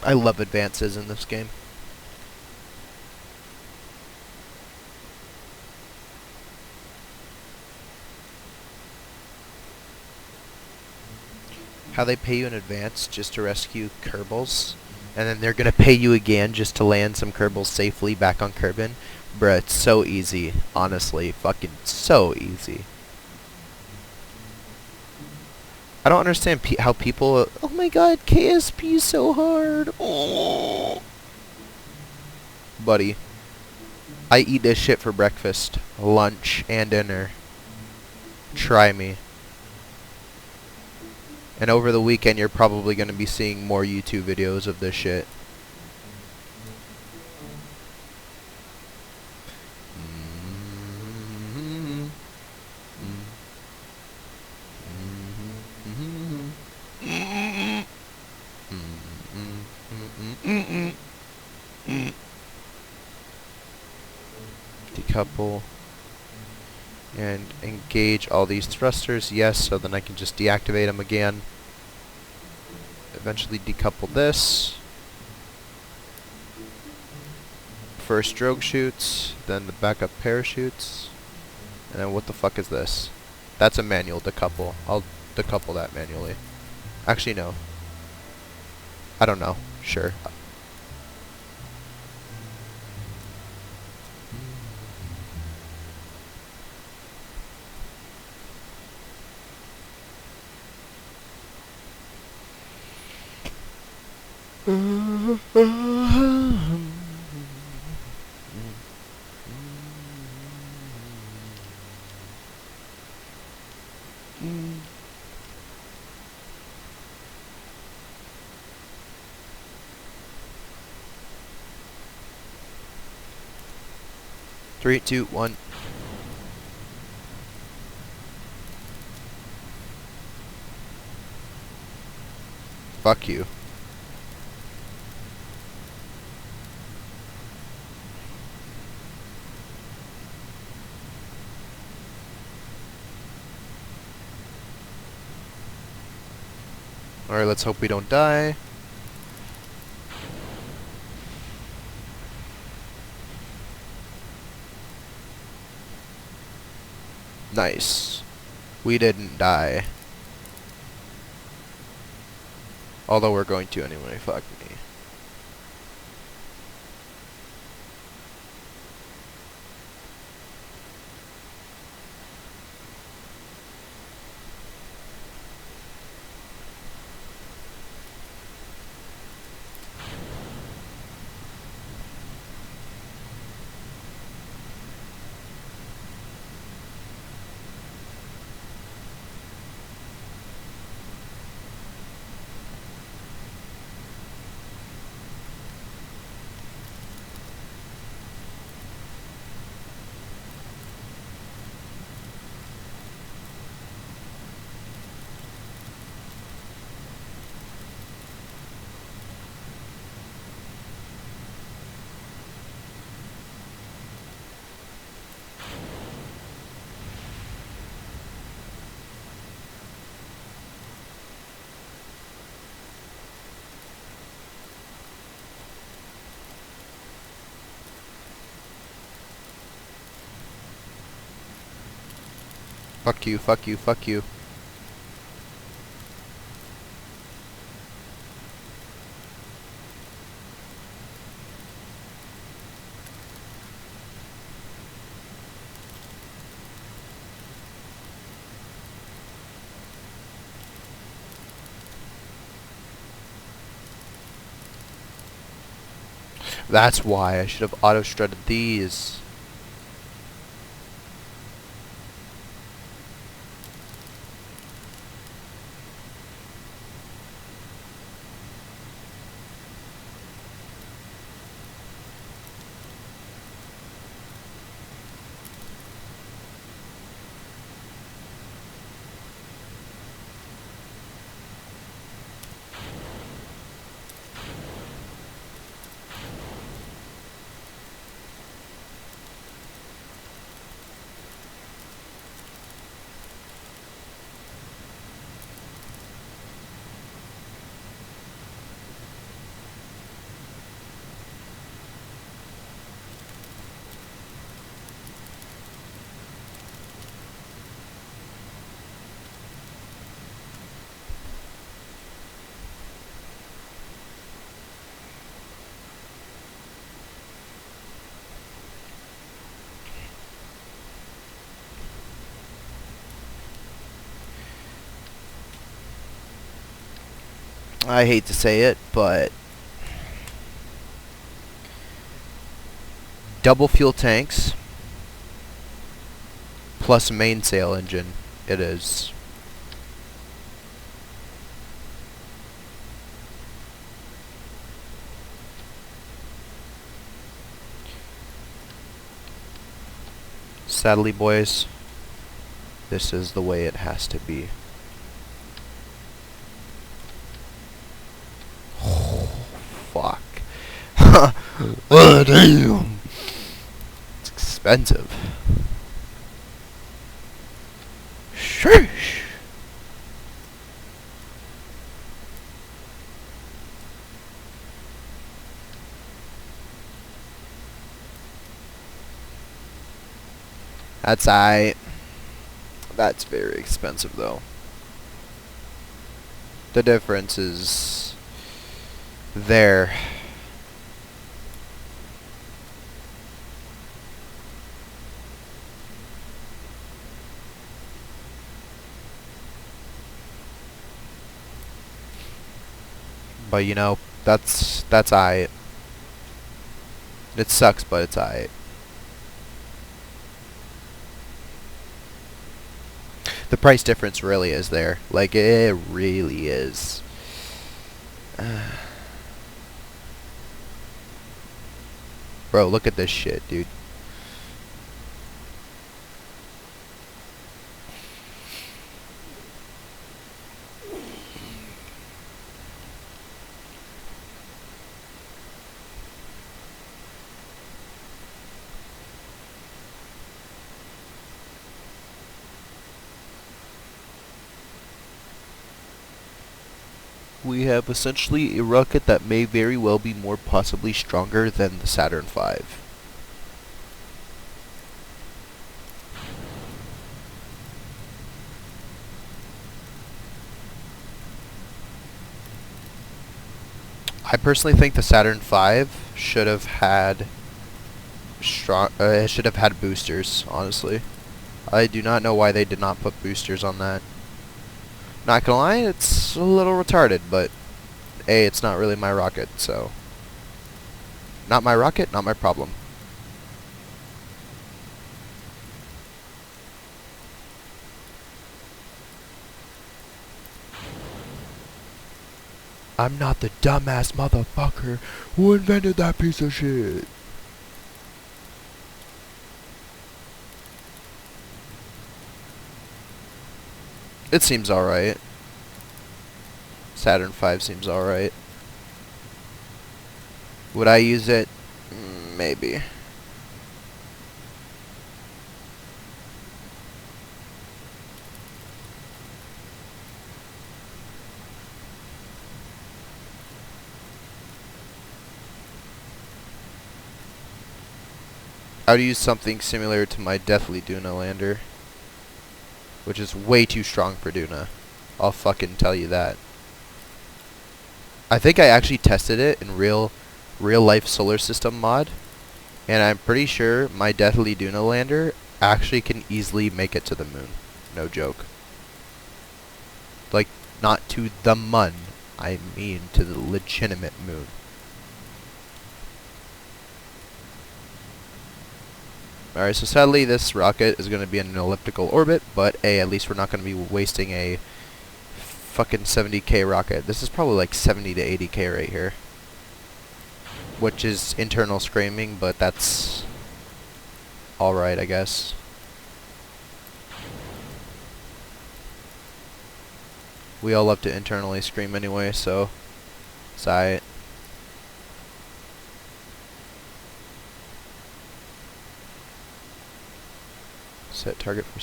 I love advances in this game. How they pay you in advance just to rescue Kerbals, and then they're gonna pay you again just to land some Kerbals safely back on Kerbin. Bruh, it's so easy. Honestly, fucking so easy. I don't understand how people... Oh my god, KSP is so hard. Oh. Buddy, I eat this shit for breakfast, lunch, and dinner. Try me. And over the weekend, you're probably going to be seeing more YouTube videos of this shit. Decouple. And engage all these thrusters, yes, so then I can just deactivate them again. Eventually decouple this. First drogue chutes, then the backup parachutes. And then what the fuck is this? That's a manual decouple. I'll decouple that manually. Actually, no. I don't know. Sure. Three, two, one. Fuck you. Alright, let's hope we don't die. Nice. We didn't die. Although we're going to anyway, fuck me. Fuck you, fuck you, fuck you. That's why I should have auto-strutted these. I hate to say it, but double fuel tanks plus mainsail engine it is. Sadly, boys, this is the way it has to be. Oh, fuck. Oh, damn. It's expensive. Sheesh. That's aight. That's very expensive, though. The difference is there. But you know, that's aight. It sucks, but it's aight. The price difference really is there. Like, it really is. Bro, look at this shit, dude. We have essentially a rocket that may very well be more possibly stronger than the Saturn V. I personally think the Saturn V should have had should have had boosters, honestly. I do not know why they did not put boosters on that. Not gonna lie, it's a little retarded, but A, it's not really my rocket, so not my rocket, not my problem. I'm not the dumbass motherfucker who invented that piece of shit. It seems alright. Saturn V seems alright. Would I use it? Maybe. I would use something similar to my Deathly Duna lander, which is way too strong for Duna. I'll fucking tell you that. I think I actually tested it in real life solar system mod, and I'm pretty sure my Deathly Duna lander actually can easily make it to the moon. No joke. Like, not to the mun, I mean to the legitimate moon. Alright, so sadly this rocket is going to be in an elliptical orbit, but hey, at least we're not going to be wasting a fucking 70k rocket. This is probably like 70 to 80k right here. Which is internal screaming, but that's alright, I guess. We all love to internally scream anyway, so it's alright. Set target for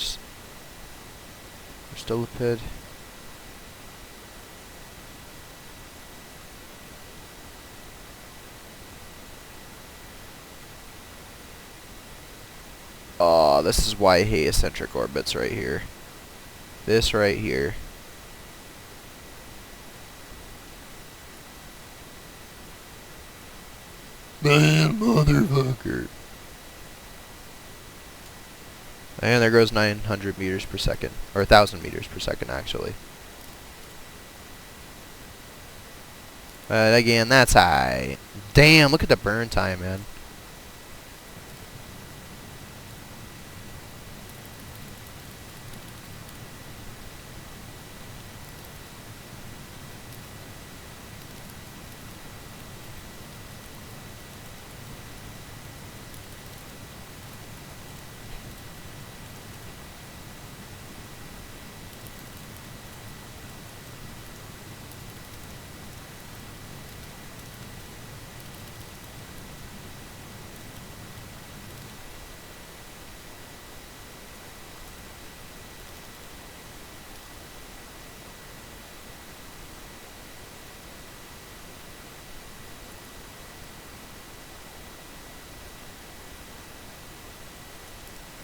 Stolipid. Oh, this is why I hate eccentric orbits right here. This right here. Damn motherfucker. And there goes 900 meters per second. Or 1,000 meters per second, actually. But again, that's high. Damn, look at the burn time, man.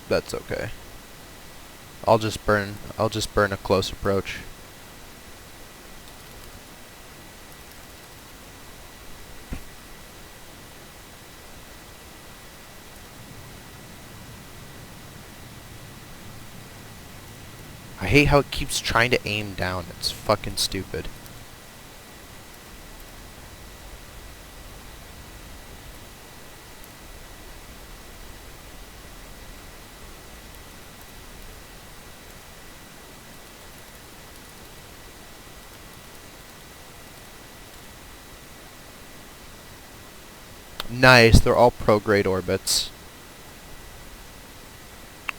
That's okay. I'll just burn a close approach. I hate how it keeps trying to aim down. It's fucking stupid. Nice, they're all pro-grade orbits.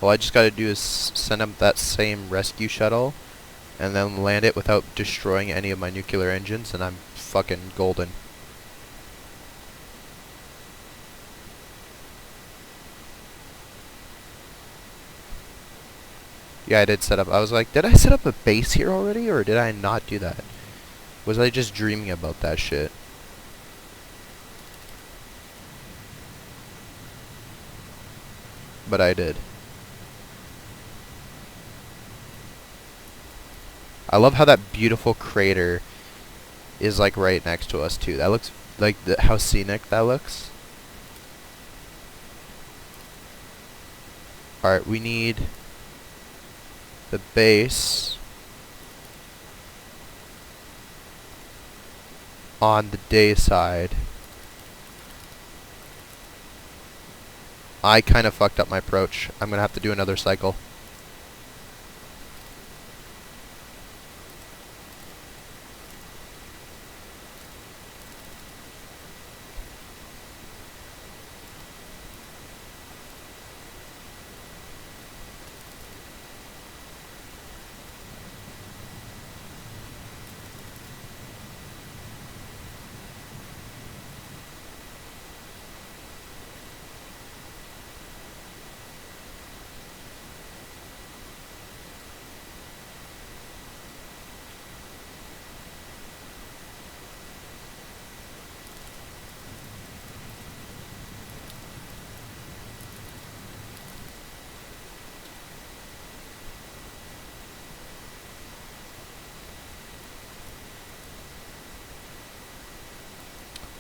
All I just gotta do is send up that same rescue shuttle, and then land it without destroying any of my nuclear engines, and I'm fucking golden. Yeah, I did set up. I was like, did I set up a base here already, or did I not do that? Was I just dreaming about that shit? But I did. I love how that beautiful crater is like right next to us too. That looks like how scenic that looks. Alright, we need the base on the day side. I kind of fucked up my approach. I'm gonna have to do another cycle.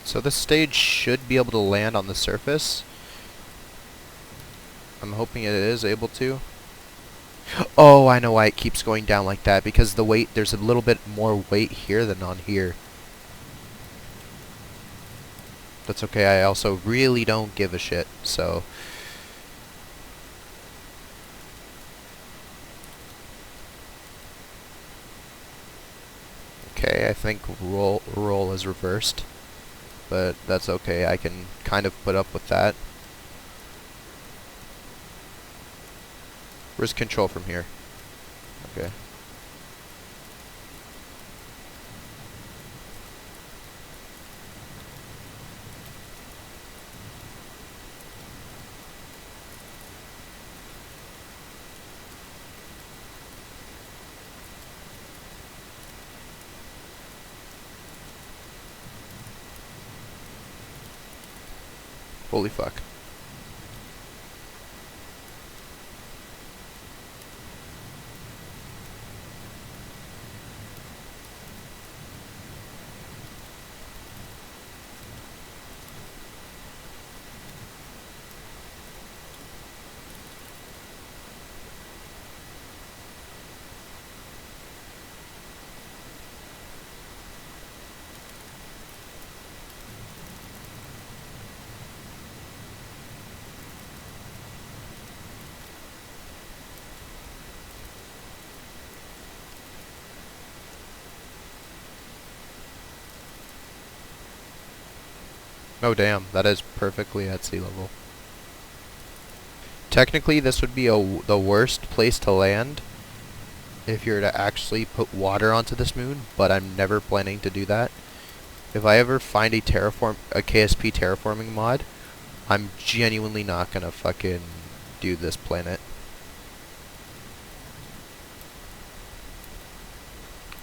So this stage should be able to land on the surface. I'm hoping it is able to. Oh, I know why it keeps going down like that. Because the weight, there's a little bit more weight here than on here. That's okay, I also really don't give a shit, so... okay. I think roll is reversed, but that's okay. I can kind of put up with that. Where's control from here? Okay. Holy fuck. Oh damn, that is perfectly at sea level. Technically, this would be the worst place to land if you were to actually put water onto this moon, but I'm never planning to do that. If I ever find a KSP terraforming mod, I'm genuinely not gonna fucking do this planet.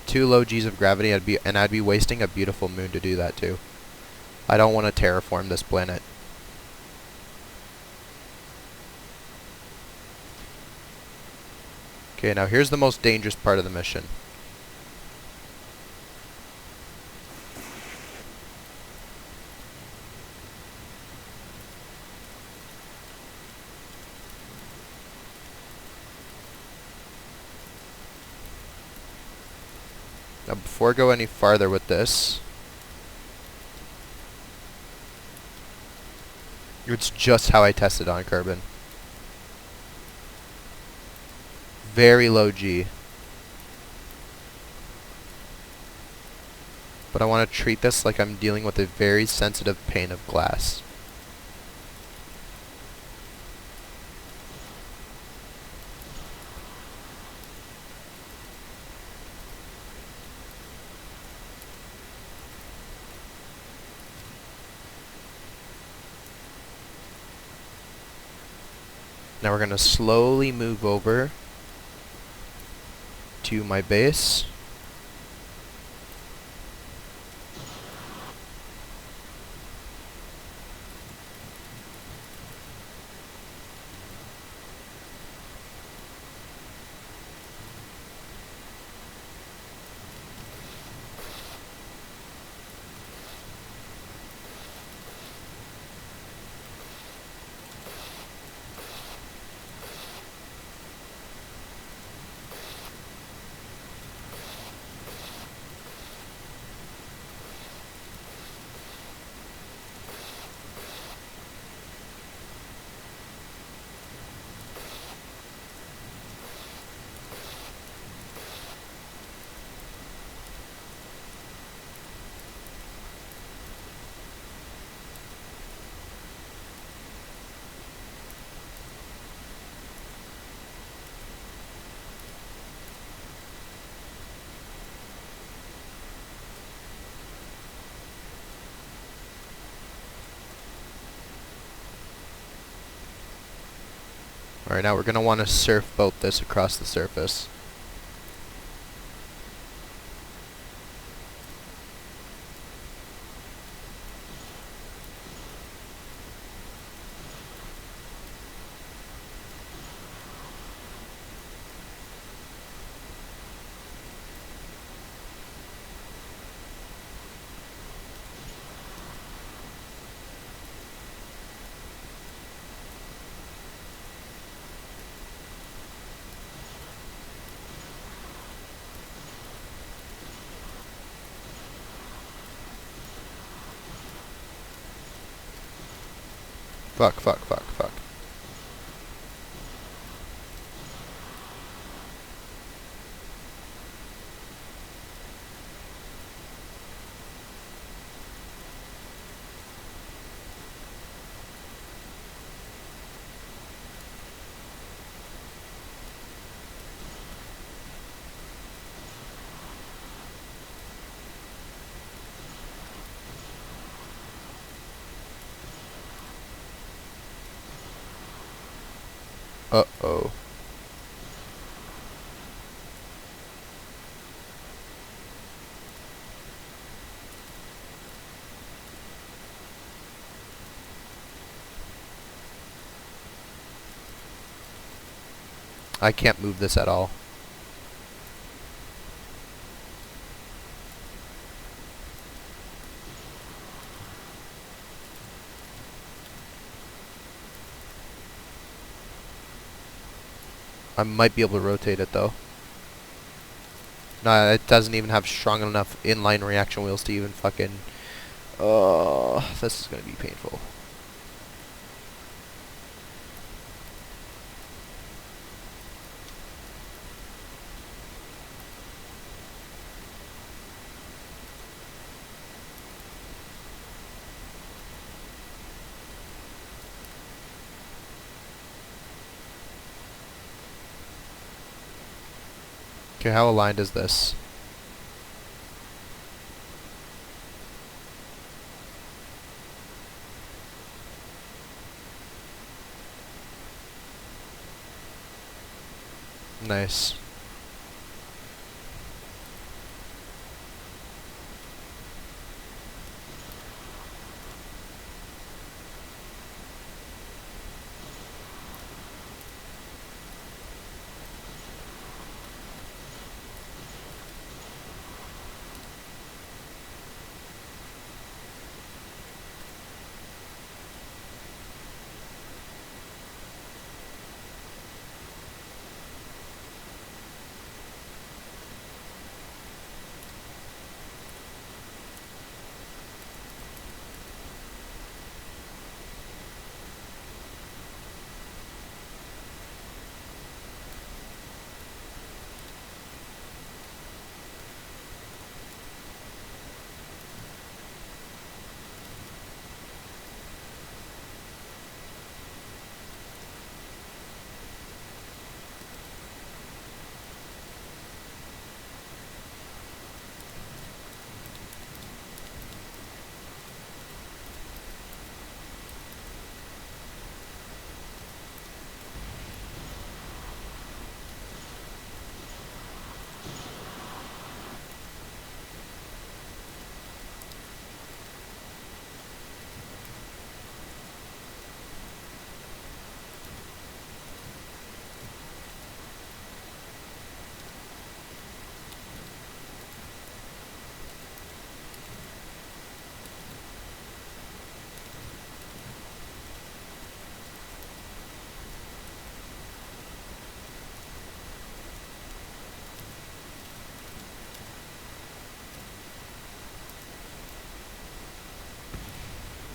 2 low G's of gravity, I'd be wasting a beautiful moon to do that too. I don't want to terraform this planet. Okay, now here's the most dangerous part of the mission. Now before I go any farther with this, it's just how I tested on carbon. Very low G. But I want to treat this like I'm dealing with a very sensitive pane of glass. Now we're going to slowly move over to my base. Alright, now we're going to want to surf boat this across the surface. Fuck, fuck, fuck, fuck. Uh-oh. I can't move this at all. I might be able to rotate it though. No, it doesn't even have strong enough inline reaction wheels to even fucking... this is gonna be painful. Okay, how aligned is this? Nice.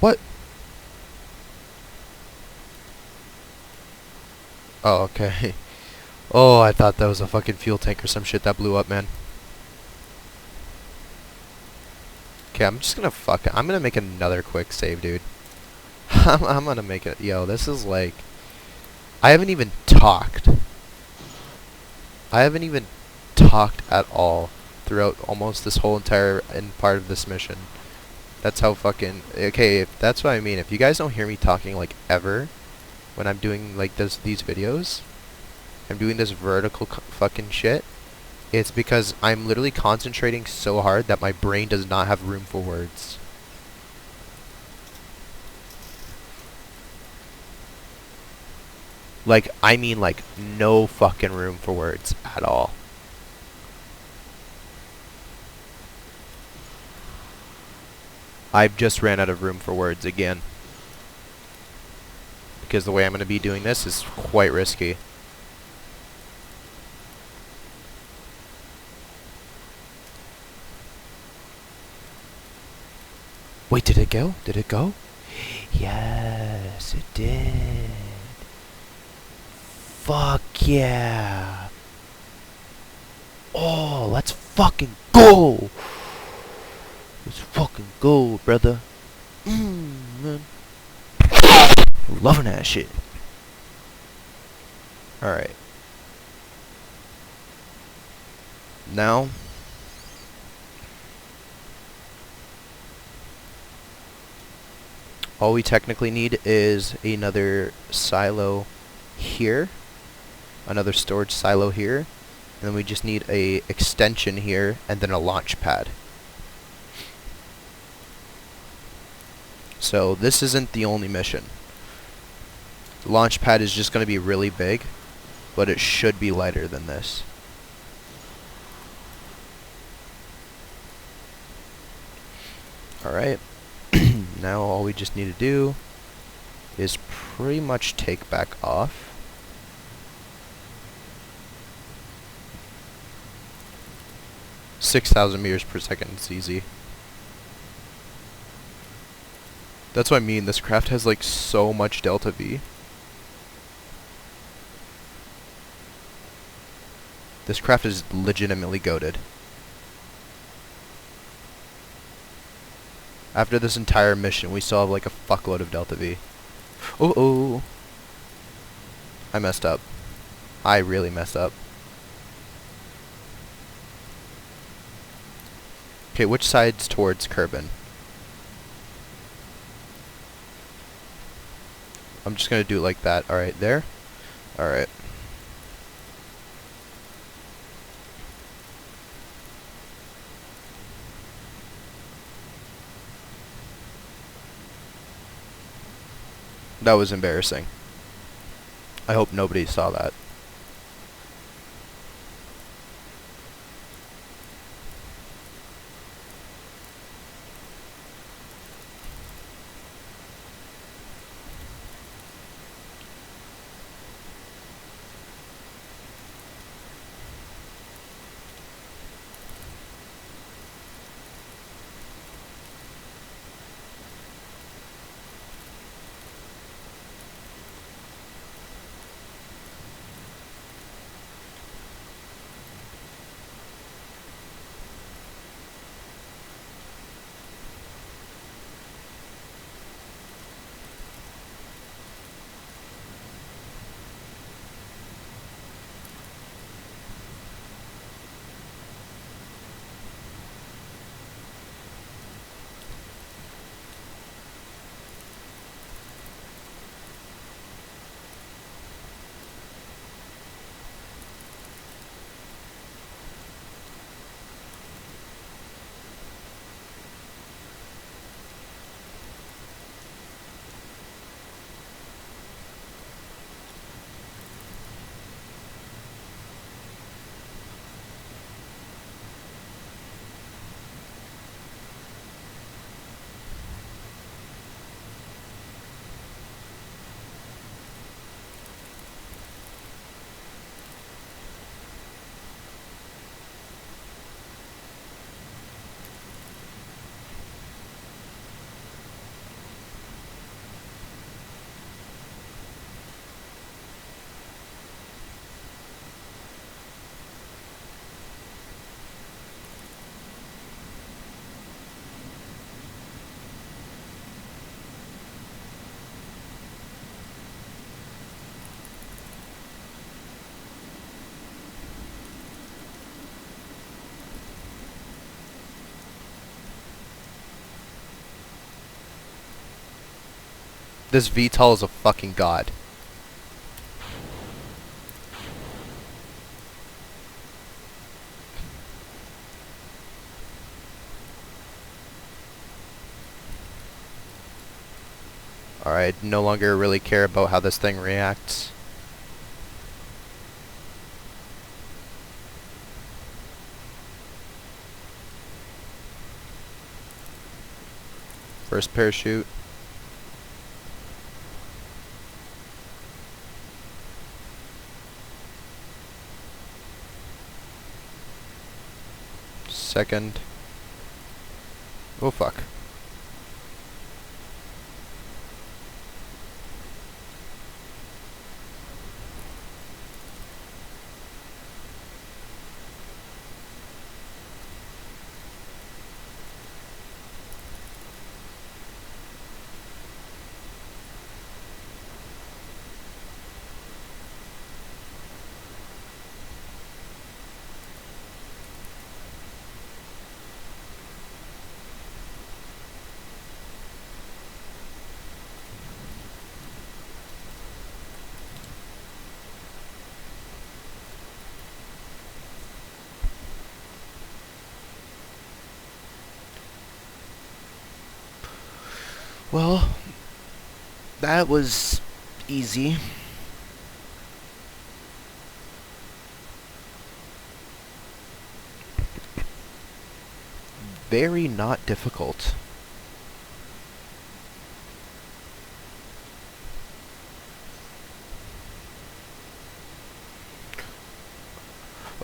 What? Oh, okay. Oh, I thought that was a fucking fuel tank or some shit that blew up, man. Okay, I'm just gonna I'm gonna make another quick save, dude. I'm gonna make it. Yo, this is like... I haven't even talked. I haven't even talked at all throughout almost this whole entire part of this mission. That's how fucking... Okay, that's what I mean. If you guys don't hear me talking, like, ever, when I'm doing, like, these videos, I'm doing this vertical fucking shit, it's because I'm literally concentrating so hard that my brain does not have room for words. Like, I mean, like, no fucking room for words at all. I've just ran out of room for words again. Because the way I'm going to be doing this is quite risky. Wait, did it go? Did it go? Yes, it did. Fuck yeah. Oh, let's fucking go. Let's fucking go, brother. Man. Loving that shit. Alright. Now, all we technically need is another silo here. another storage silo here, and then we just need a extension here, and then a launch pad. So this isn't the only mission. The launch pad is just going to be really big, but it should be lighter than this. Alright, now all we just need to do is pretty much take back off. $6,000 meters per second, it's easy. That's what I mean, this craft has like so much delta V. This craft is legitimately goated. After this entire mission, we still have like a fuckload of delta V. Oh, I messed up. I really messed up. Okay, which side's towards Kerbin? I'm just gonna do it like that. Alright, there. Alright. That was embarrassing. I hope nobody saw that. This VTOL is a fucking god. Alright, no longer really care about how this thing reacts. First parachute. Second. Oh fuck. Well, that was easy. Very not difficult.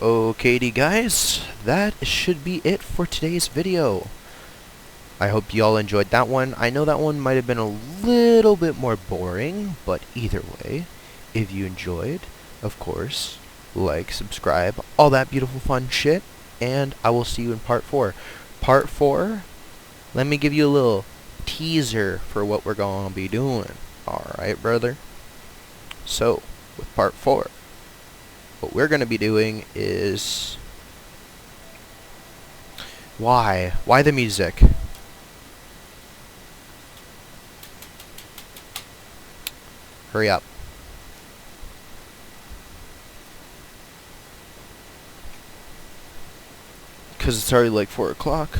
Okay, guys, that should be it for today's video. I hope y'all enjoyed that one. I know that one might have been a little bit more boring, but either way, if you enjoyed, of course, like, subscribe, all that beautiful fun shit, and I will see you in part 4. Part 4, let me give you a little teaser for what we're going to be doing. Alright, brother? So, with part 4, what we're going to be doing is... Why? Why the music? Hurry up. Because it's already like 4 o'clock.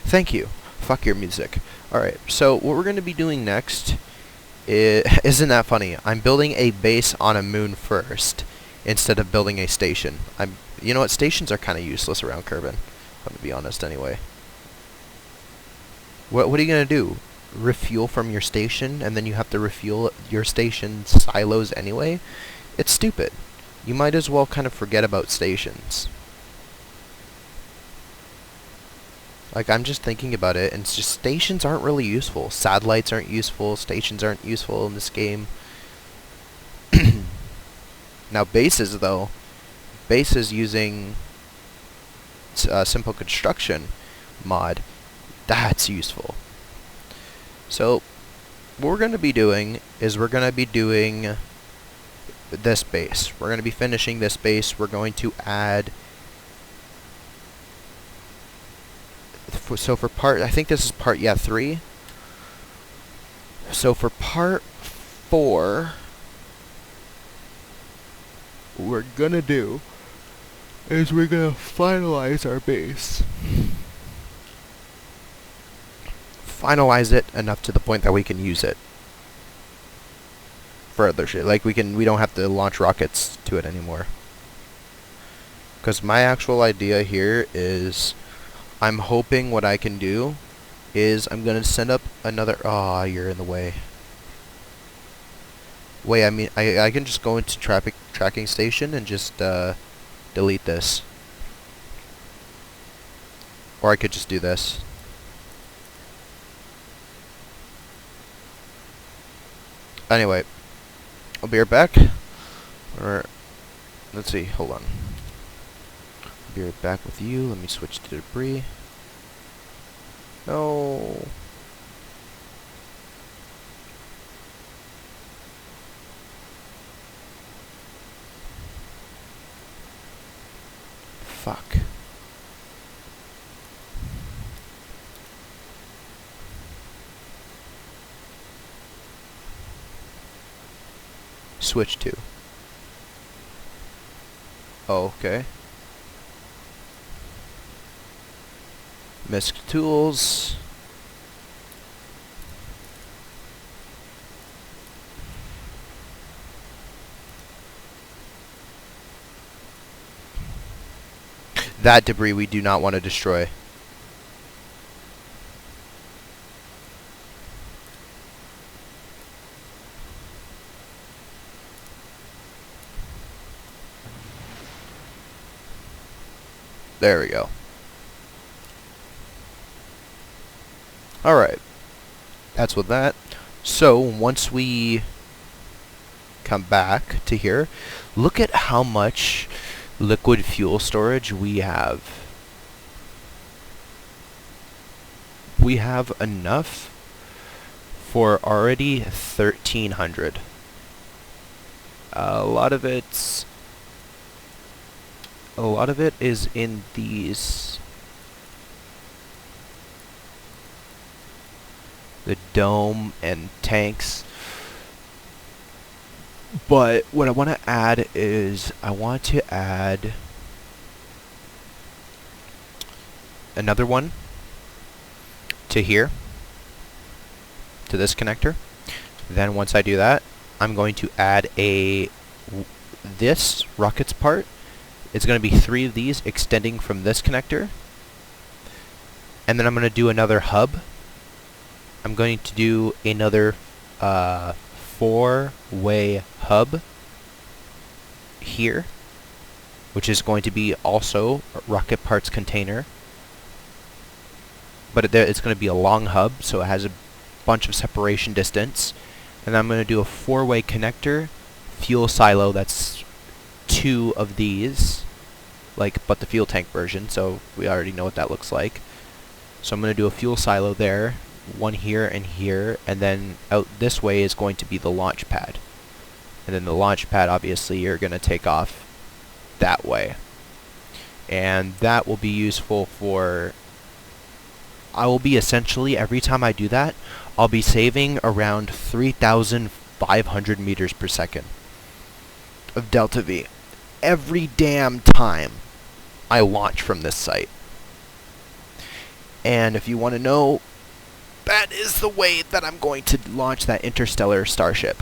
Thank you. Fuck your music. Alright, so what we're going to be doing next is... Isn't that funny? I'm building a base on a moon first, instead of building a station. You know what? Stations are kind of useless around Kerbin. I'm going to be honest anyway. What are you going to do? Refuel from your station, and then you have to refuel your station's silos anyway? It's stupid. You might as well kind of forget about stations. Like, I'm just thinking about it, and it's just stations aren't really useful. Satellites aren't useful. Stations aren't useful in this game. Now, bases, though. Bases using simple construction mod, that's useful. So, what we're going to be doing is we're going to be doing this base. We're going to be finishing this base. We're going to add... So for part... I think this is part, 3. So for part 4, what we're going to do is we're going to finalize our base. Finalize it enough to the point that we can use it for other shit. Like, we don't have to launch rockets to it anymore. Because my actual idea here is, I'm hoping what I can do is I'm going to send up another... Aw, you're in the way. Wait, I mean, I can just go into tracking station and just delete this. Or I could just do this. Anyway, I'll be right back. Or, let's see, hold on. I'll be right back with you. Let me switch to debris. No. Fuck. Switch to. Oh, okay. Misc tools. That debris we do not want to destroy. There we go. Alright. That's with that. So, once we come back to here, look at how much liquid fuel storage we have. We have enough for already 1,300. A lot of it is in these, the dome and tanks. But what I want to add is I want to add another one to here, to this connector. Then once I do that, I'm going to add this rockets part. It's going to be 3 of these extending from this connector. And then I'm going to do another hub. I'm going to do another 4-way hub here, which is going to be also a rocket parts container. But it's going to be a long hub, so it has a bunch of separation distance. And I'm going to do a 4-way connector fuel silo. That's 2 of these, but the fuel tank version, so we already know what that looks like. So I'm going to do a fuel silo there, 1 here, and then out this way is going to be the launch pad. And then the launch pad, obviously, you're going to take off that way. And that will be useful for... I will be essentially, every time I do that, I'll be saving around 3,500 meters per second of delta V every damn time I launch from this site. And if you want to know, that is the way that I'm going to launch that interstellar starship.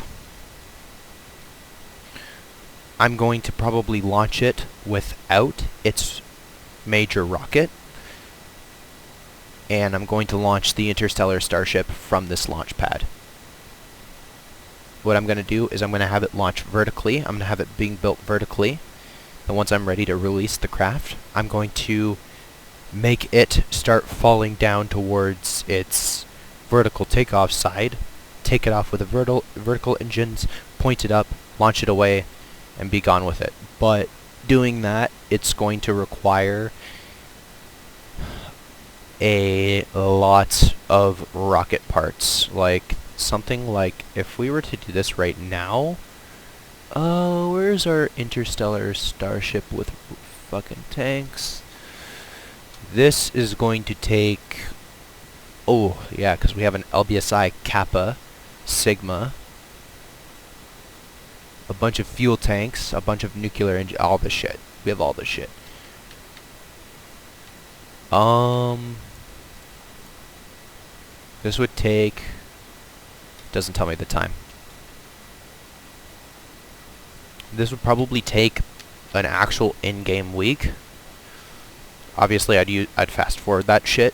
I'm going to probably launch it without its major rocket. And I'm going to launch the interstellar starship from this launch pad. What I'm going to do is I'm going to have it launch vertically. I'm going to have it being built vertically. And once I'm ready to release the craft, I'm going to make it start falling down towards its vertical takeoff side, take it off with the vertical engines, point it up, launch it away, and be gone with it. But doing that, it's going to require a lot of rocket parts. Something like, if we were to do this right now, where's our interstellar starship with fucking tanks? This is going to take, oh yeah, because we have an LBSI Kappa Sigma, a bunch of fuel tanks, a bunch of nuclear engine, all the shit. We have all the shit. This would take, doesn't tell me the time. This would probably take an actual in-game week. Obviously, I'd fast forward that shit.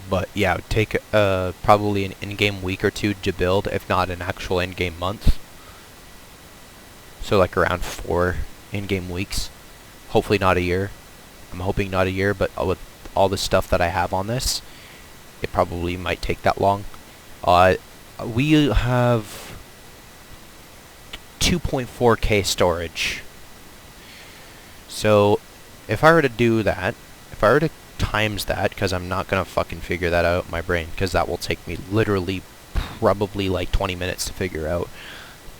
But yeah, it would take probably an in-game week or 2 to build, if not an actual in-game month. So around 4 in-game weeks. Hopefully not a year. I'm hoping not a year, but with all the stuff that I have on this, it probably might take that long. We have 2.4K storage. So if I were to do that, if I were to times that, because I'm not going to fucking figure that out in my brain, because that will take me literally probably 20 minutes to figure out.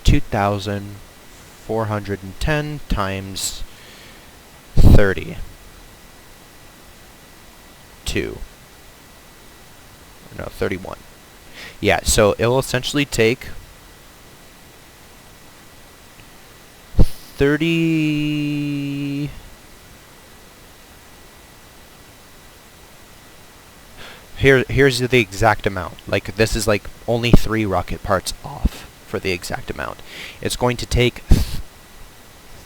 2,410 times 30. 31. Yeah, so it will essentially take 30... Here's the exact amount. This is only 3 rocket parts off for the exact amount. It's going to take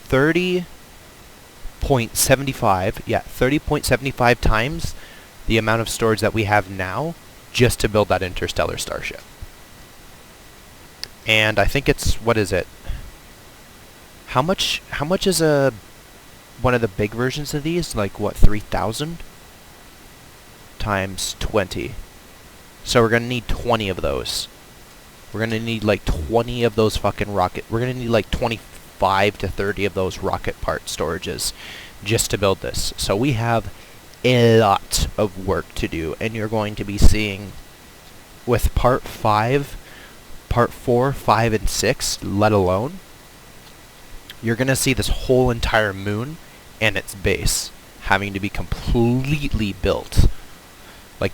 30.75, yeah, 30.75 times the amount of storage that we have now just to build that interstellar starship. And I think it's, what is it? How much is one of the big versions of these? What, 3,000 times 20. So we're going to need 20 of those. We're going to need 20 of those fucking we're going to need 25 to 30 of those rocket part storages just to build this. So we have a lot of work to do, and you're going to be seeing with part 5, part 4, 5, and 6, let alone, you're going to see this whole entire moon and its base having to be completely built.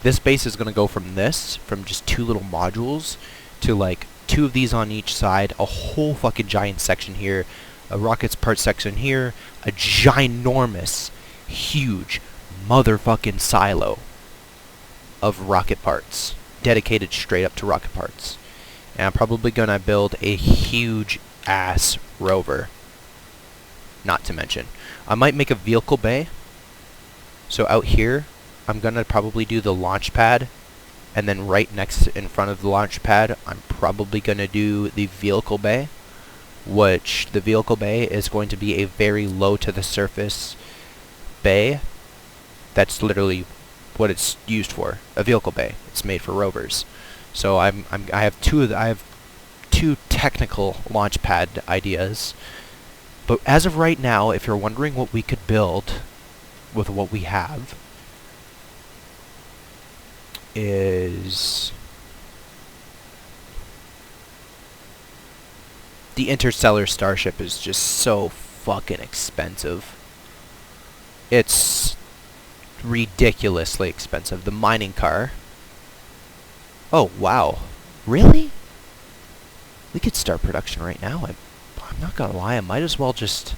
This base is going to go from just 2 little modules to 2 of these on each side, a whole fucking giant section here, a rockets part section here, a ginormous huge motherfucking silo of rocket parts, dedicated straight up to rocket parts. And I'm probably gonna build a huge ass rover. Not to mention, I might make a vehicle bay. So out here, I'm gonna probably do the launch pad, and then right next in front of the launch pad, I'm probably gonna do the vehicle bay, which the vehicle bay is going to be a very low to the surface bay. That's literally what it's used for, a vehicle bay. It's made for rovers. So I have two technical launch pad ideas. But as of right now, if you're wondering what we could build with what we have, is the interstellar starship is just so fucking expensive. It's ridiculously expensive. The mining car. Oh, wow. Really? We could start production right now. I'm not gonna lie, I might as well just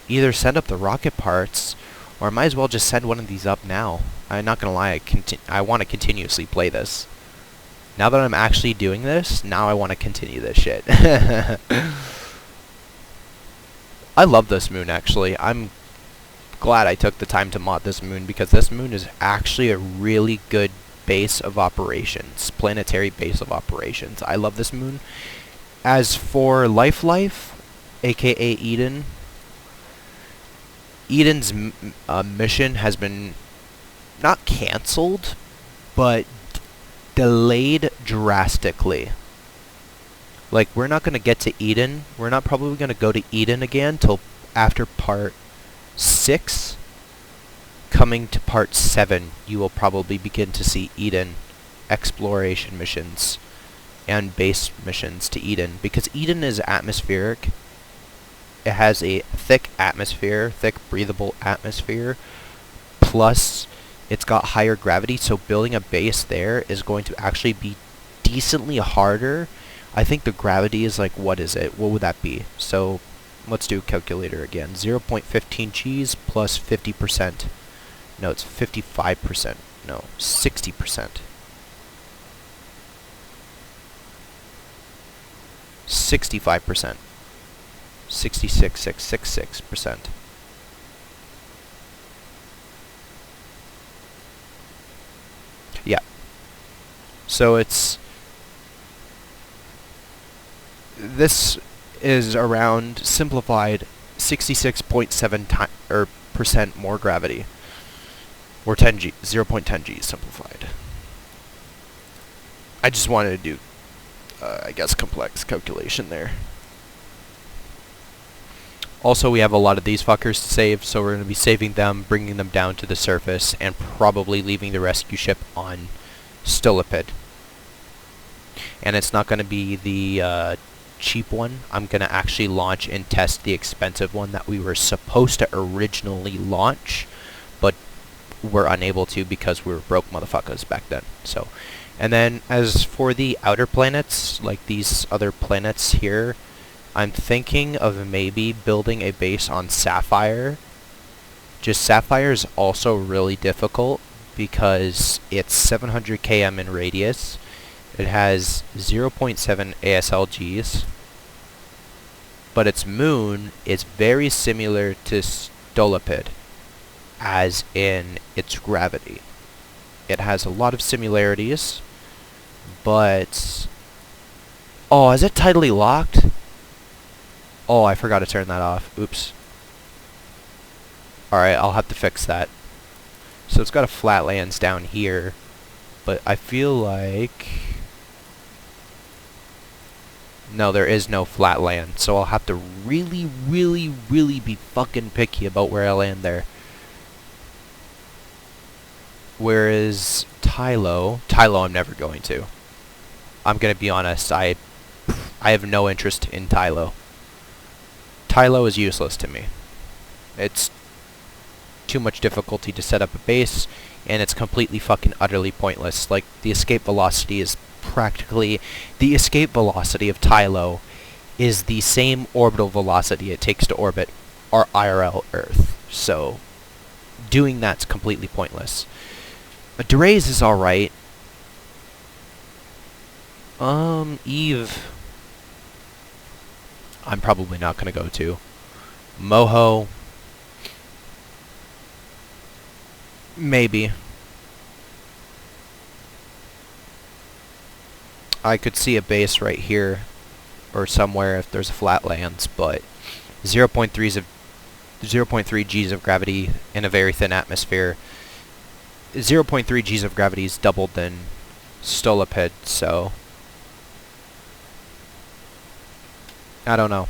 either send up the rocket parts, or I might as well just send one of these up now. I'm not gonna lie, I want to continuously play this. Now that I'm actually doing this, now I want to continue this shit. I love this moon, actually. I'm glad I took the time to mod this moon, because this moon is actually a really good base of operations, planetary base of operations. I love this moon. As for Life, aka Eden, Eden's mission has been not cancelled, but delayed drastically. Like, we're not going to get to Eden. We're not probably going to go to Eden again till after part 6. Coming to part 7, you will probably begin to see Eden exploration missions and base missions to Eden, because Eden is atmospheric. It has a thick atmosphere, thick breathable atmosphere, plus it's got higher gravity, so building a base there is going to actually be decently harder. I think the gravity is like, what is it? What would that be? So let's do a calculator again. 0.15 G's plus 50%. No, it's 55%. No, 60%. 65%. 66.666%. Yeah. So it's... This is around simplified 66.7% more gravity. Or 10 G, 0.10 G simplified. I just wanted to do, I guess, complex calculation there. Also, we have a lot of these fuckers to save, so we're going to be saving them, bringing them down to the surface, and probably leaving the rescue ship on Stolipid. And it's not going to be the cheap one. I'm going to actually launch and test the expensive one that we were supposed to originally launch, but were unable to because we were broke motherfuckers back then. So, and then as for the outer planets, like these other planets here, I'm thinking of maybe building a base on Sapphire. Just Sapphire is also really difficult because it's 700 km in radius. It has 0.7 ASLGs, but its moon is very similar to Stolipid, as in its gravity. It has a lot of similarities, but... Oh, is it tidally locked? Oh, I forgot to turn that off. Oops. Alright, I'll have to fix that. So it's got a flatlands down here, but I feel like... No, there is no flat land, so I'll have to really, really, really be fucking picky about where I land there. Whereas Tylo I'm never going to. I'm gonna be honest, I have no interest in Tylo. Tylo is useless to me. It's too much difficulty to set up a base, and it's completely fucking utterly pointless. Like, the escape velocity is practically... The escape velocity of Tylo is the same orbital velocity it takes to orbit our IRL Earth. So, doing that's completely pointless. Durays is alright. Eve, I'm probably not going to go to. Moho, maybe. I could see a base right here or somewhere if there's a flatlands, but 0.3 Gs of gravity in a very thin atmosphere. 0.3 Gs of gravity is doubled than Stoliped, so I don't know.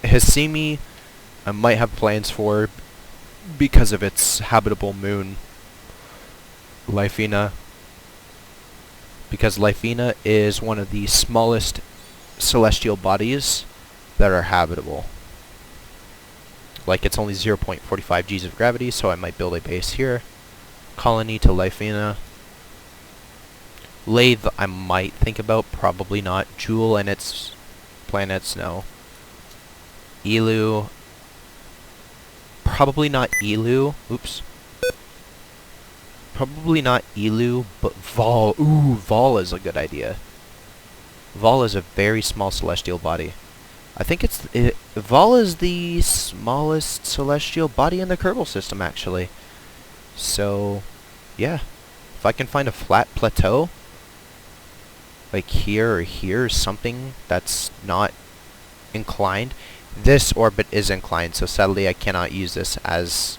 Hissimi, I might have plans for because of its habitable moon. Lifina, because Lifina is one of the smallest celestial bodies that are habitable. Like, it's only 0.45 Gs of gravity, so I might build a base here. Colony to Lifina. Lathe, I might think about, probably not. Jewel and its planets, no. Elu, probably not Elu. Oops. Probably not Elu, but Vol. Ooh, Vol is a good idea. Vol is a very small celestial body. I think Vol is the smallest celestial body in the Kerbal system, actually. So, yeah. If I can find a flat plateau, like here or here, something that's not inclined. This orbit is inclined, so sadly I cannot use this as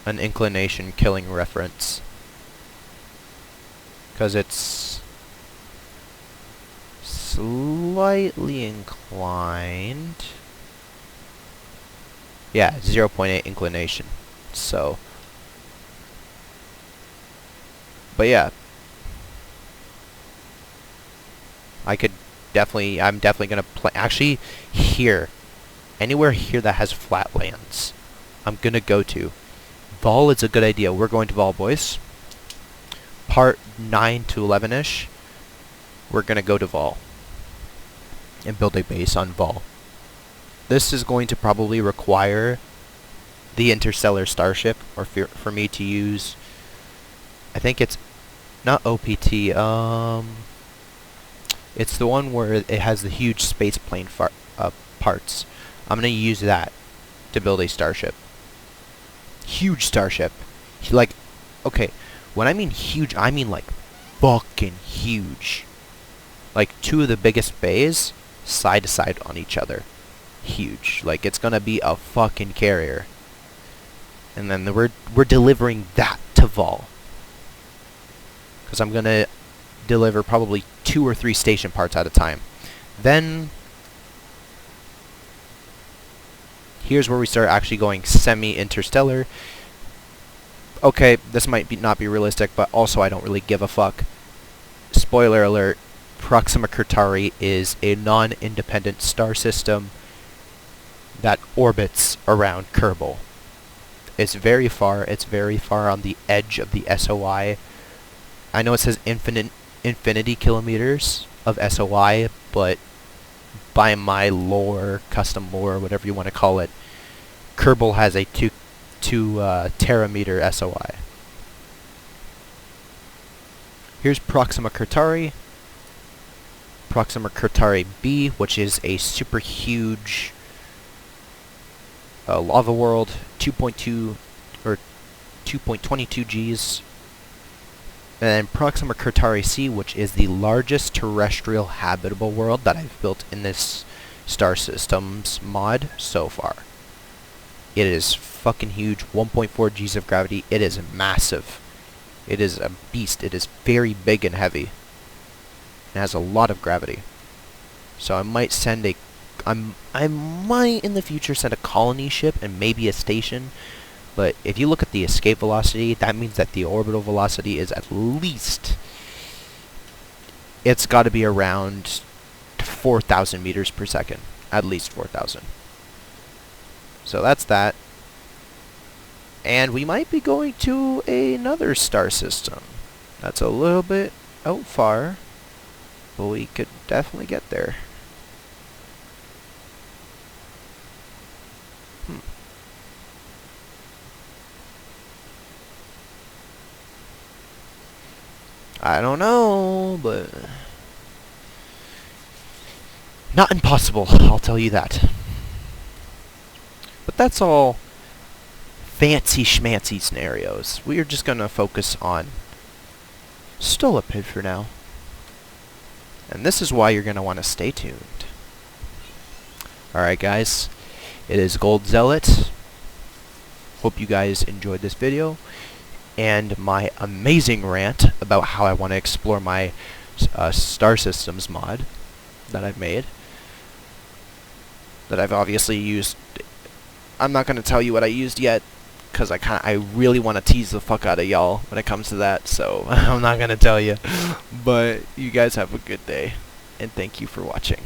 an inclination killing reference. Because it's slightly inclined. Yeah, 0.8 inclination. So, but yeah, I'm definitely gonna play. Actually, here, anywhere here that has flatlands, I'm gonna go to. Vol is a good idea. We're going to Vol, boys. Part 9 to 11-ish, we're gonna go to Vol and build a base on Vol. This is going to probably require the interstellar starship, or for me to use, I think it's not OPT, it's the one where it has the huge space plane parts. I'm gonna use that to build a starship. Huge starship. Like, okay, when I mean huge, I mean like fucking huge. Like 2 of the biggest bays side to side on each other. Huge. Like, it's gonna be a fucking carrier. And then we're delivering that to Vol. Because I'm gonna deliver probably 2 or 3 station parts at a time. Then here's where we start actually going semi-interstellar. Okay, this might not be realistic, but also I don't really give a fuck. Spoiler alert, Proxima Centauri is a non-independent star system that orbits around Kerbal. It's very far on the edge of the SOI. I know it says infinity kilometers of SOI, but by my lore, custom lore, whatever you want to call it, Kerbal has a 2 terameter SOI. Here's Proxima Centauri. Proxima Centauri B, which is a super huge lava world, 2.2 or 2.22 Gs. And then Proxima Centauri C, which is the largest terrestrial habitable world that I've built in this star systems mod so far. It is fucking huge, 1.4 Gs of gravity. It is massive. It is a beast. It is very big and heavy. It has a lot of gravity. So I might send I might in the future send a colony ship and maybe a station. But if you look at the escape velocity, that means that the orbital velocity is at least, it's got to be around 4,000 meters per second. At least 4,000. So that's that. And we might be going to another star system. That's a little bit out far, but we could definitely get there. I don't know, but not impossible, I'll tell you that. But that's all fancy schmancy scenarios. We are just gonna focus on Stolipid for now. And this is why you're gonna want to stay tuned. Alright guys, it is Golden-Zealot. Hope you guys enjoyed this video and my amazing rant about how I want to explore my star systems mod that I've made, that I've obviously used. I'm not going to tell you what I used yet, because I really want to tease the fuck out of y'all when it comes to that, so I'm not going to tell you. But you guys have a good day, and thank you for watching.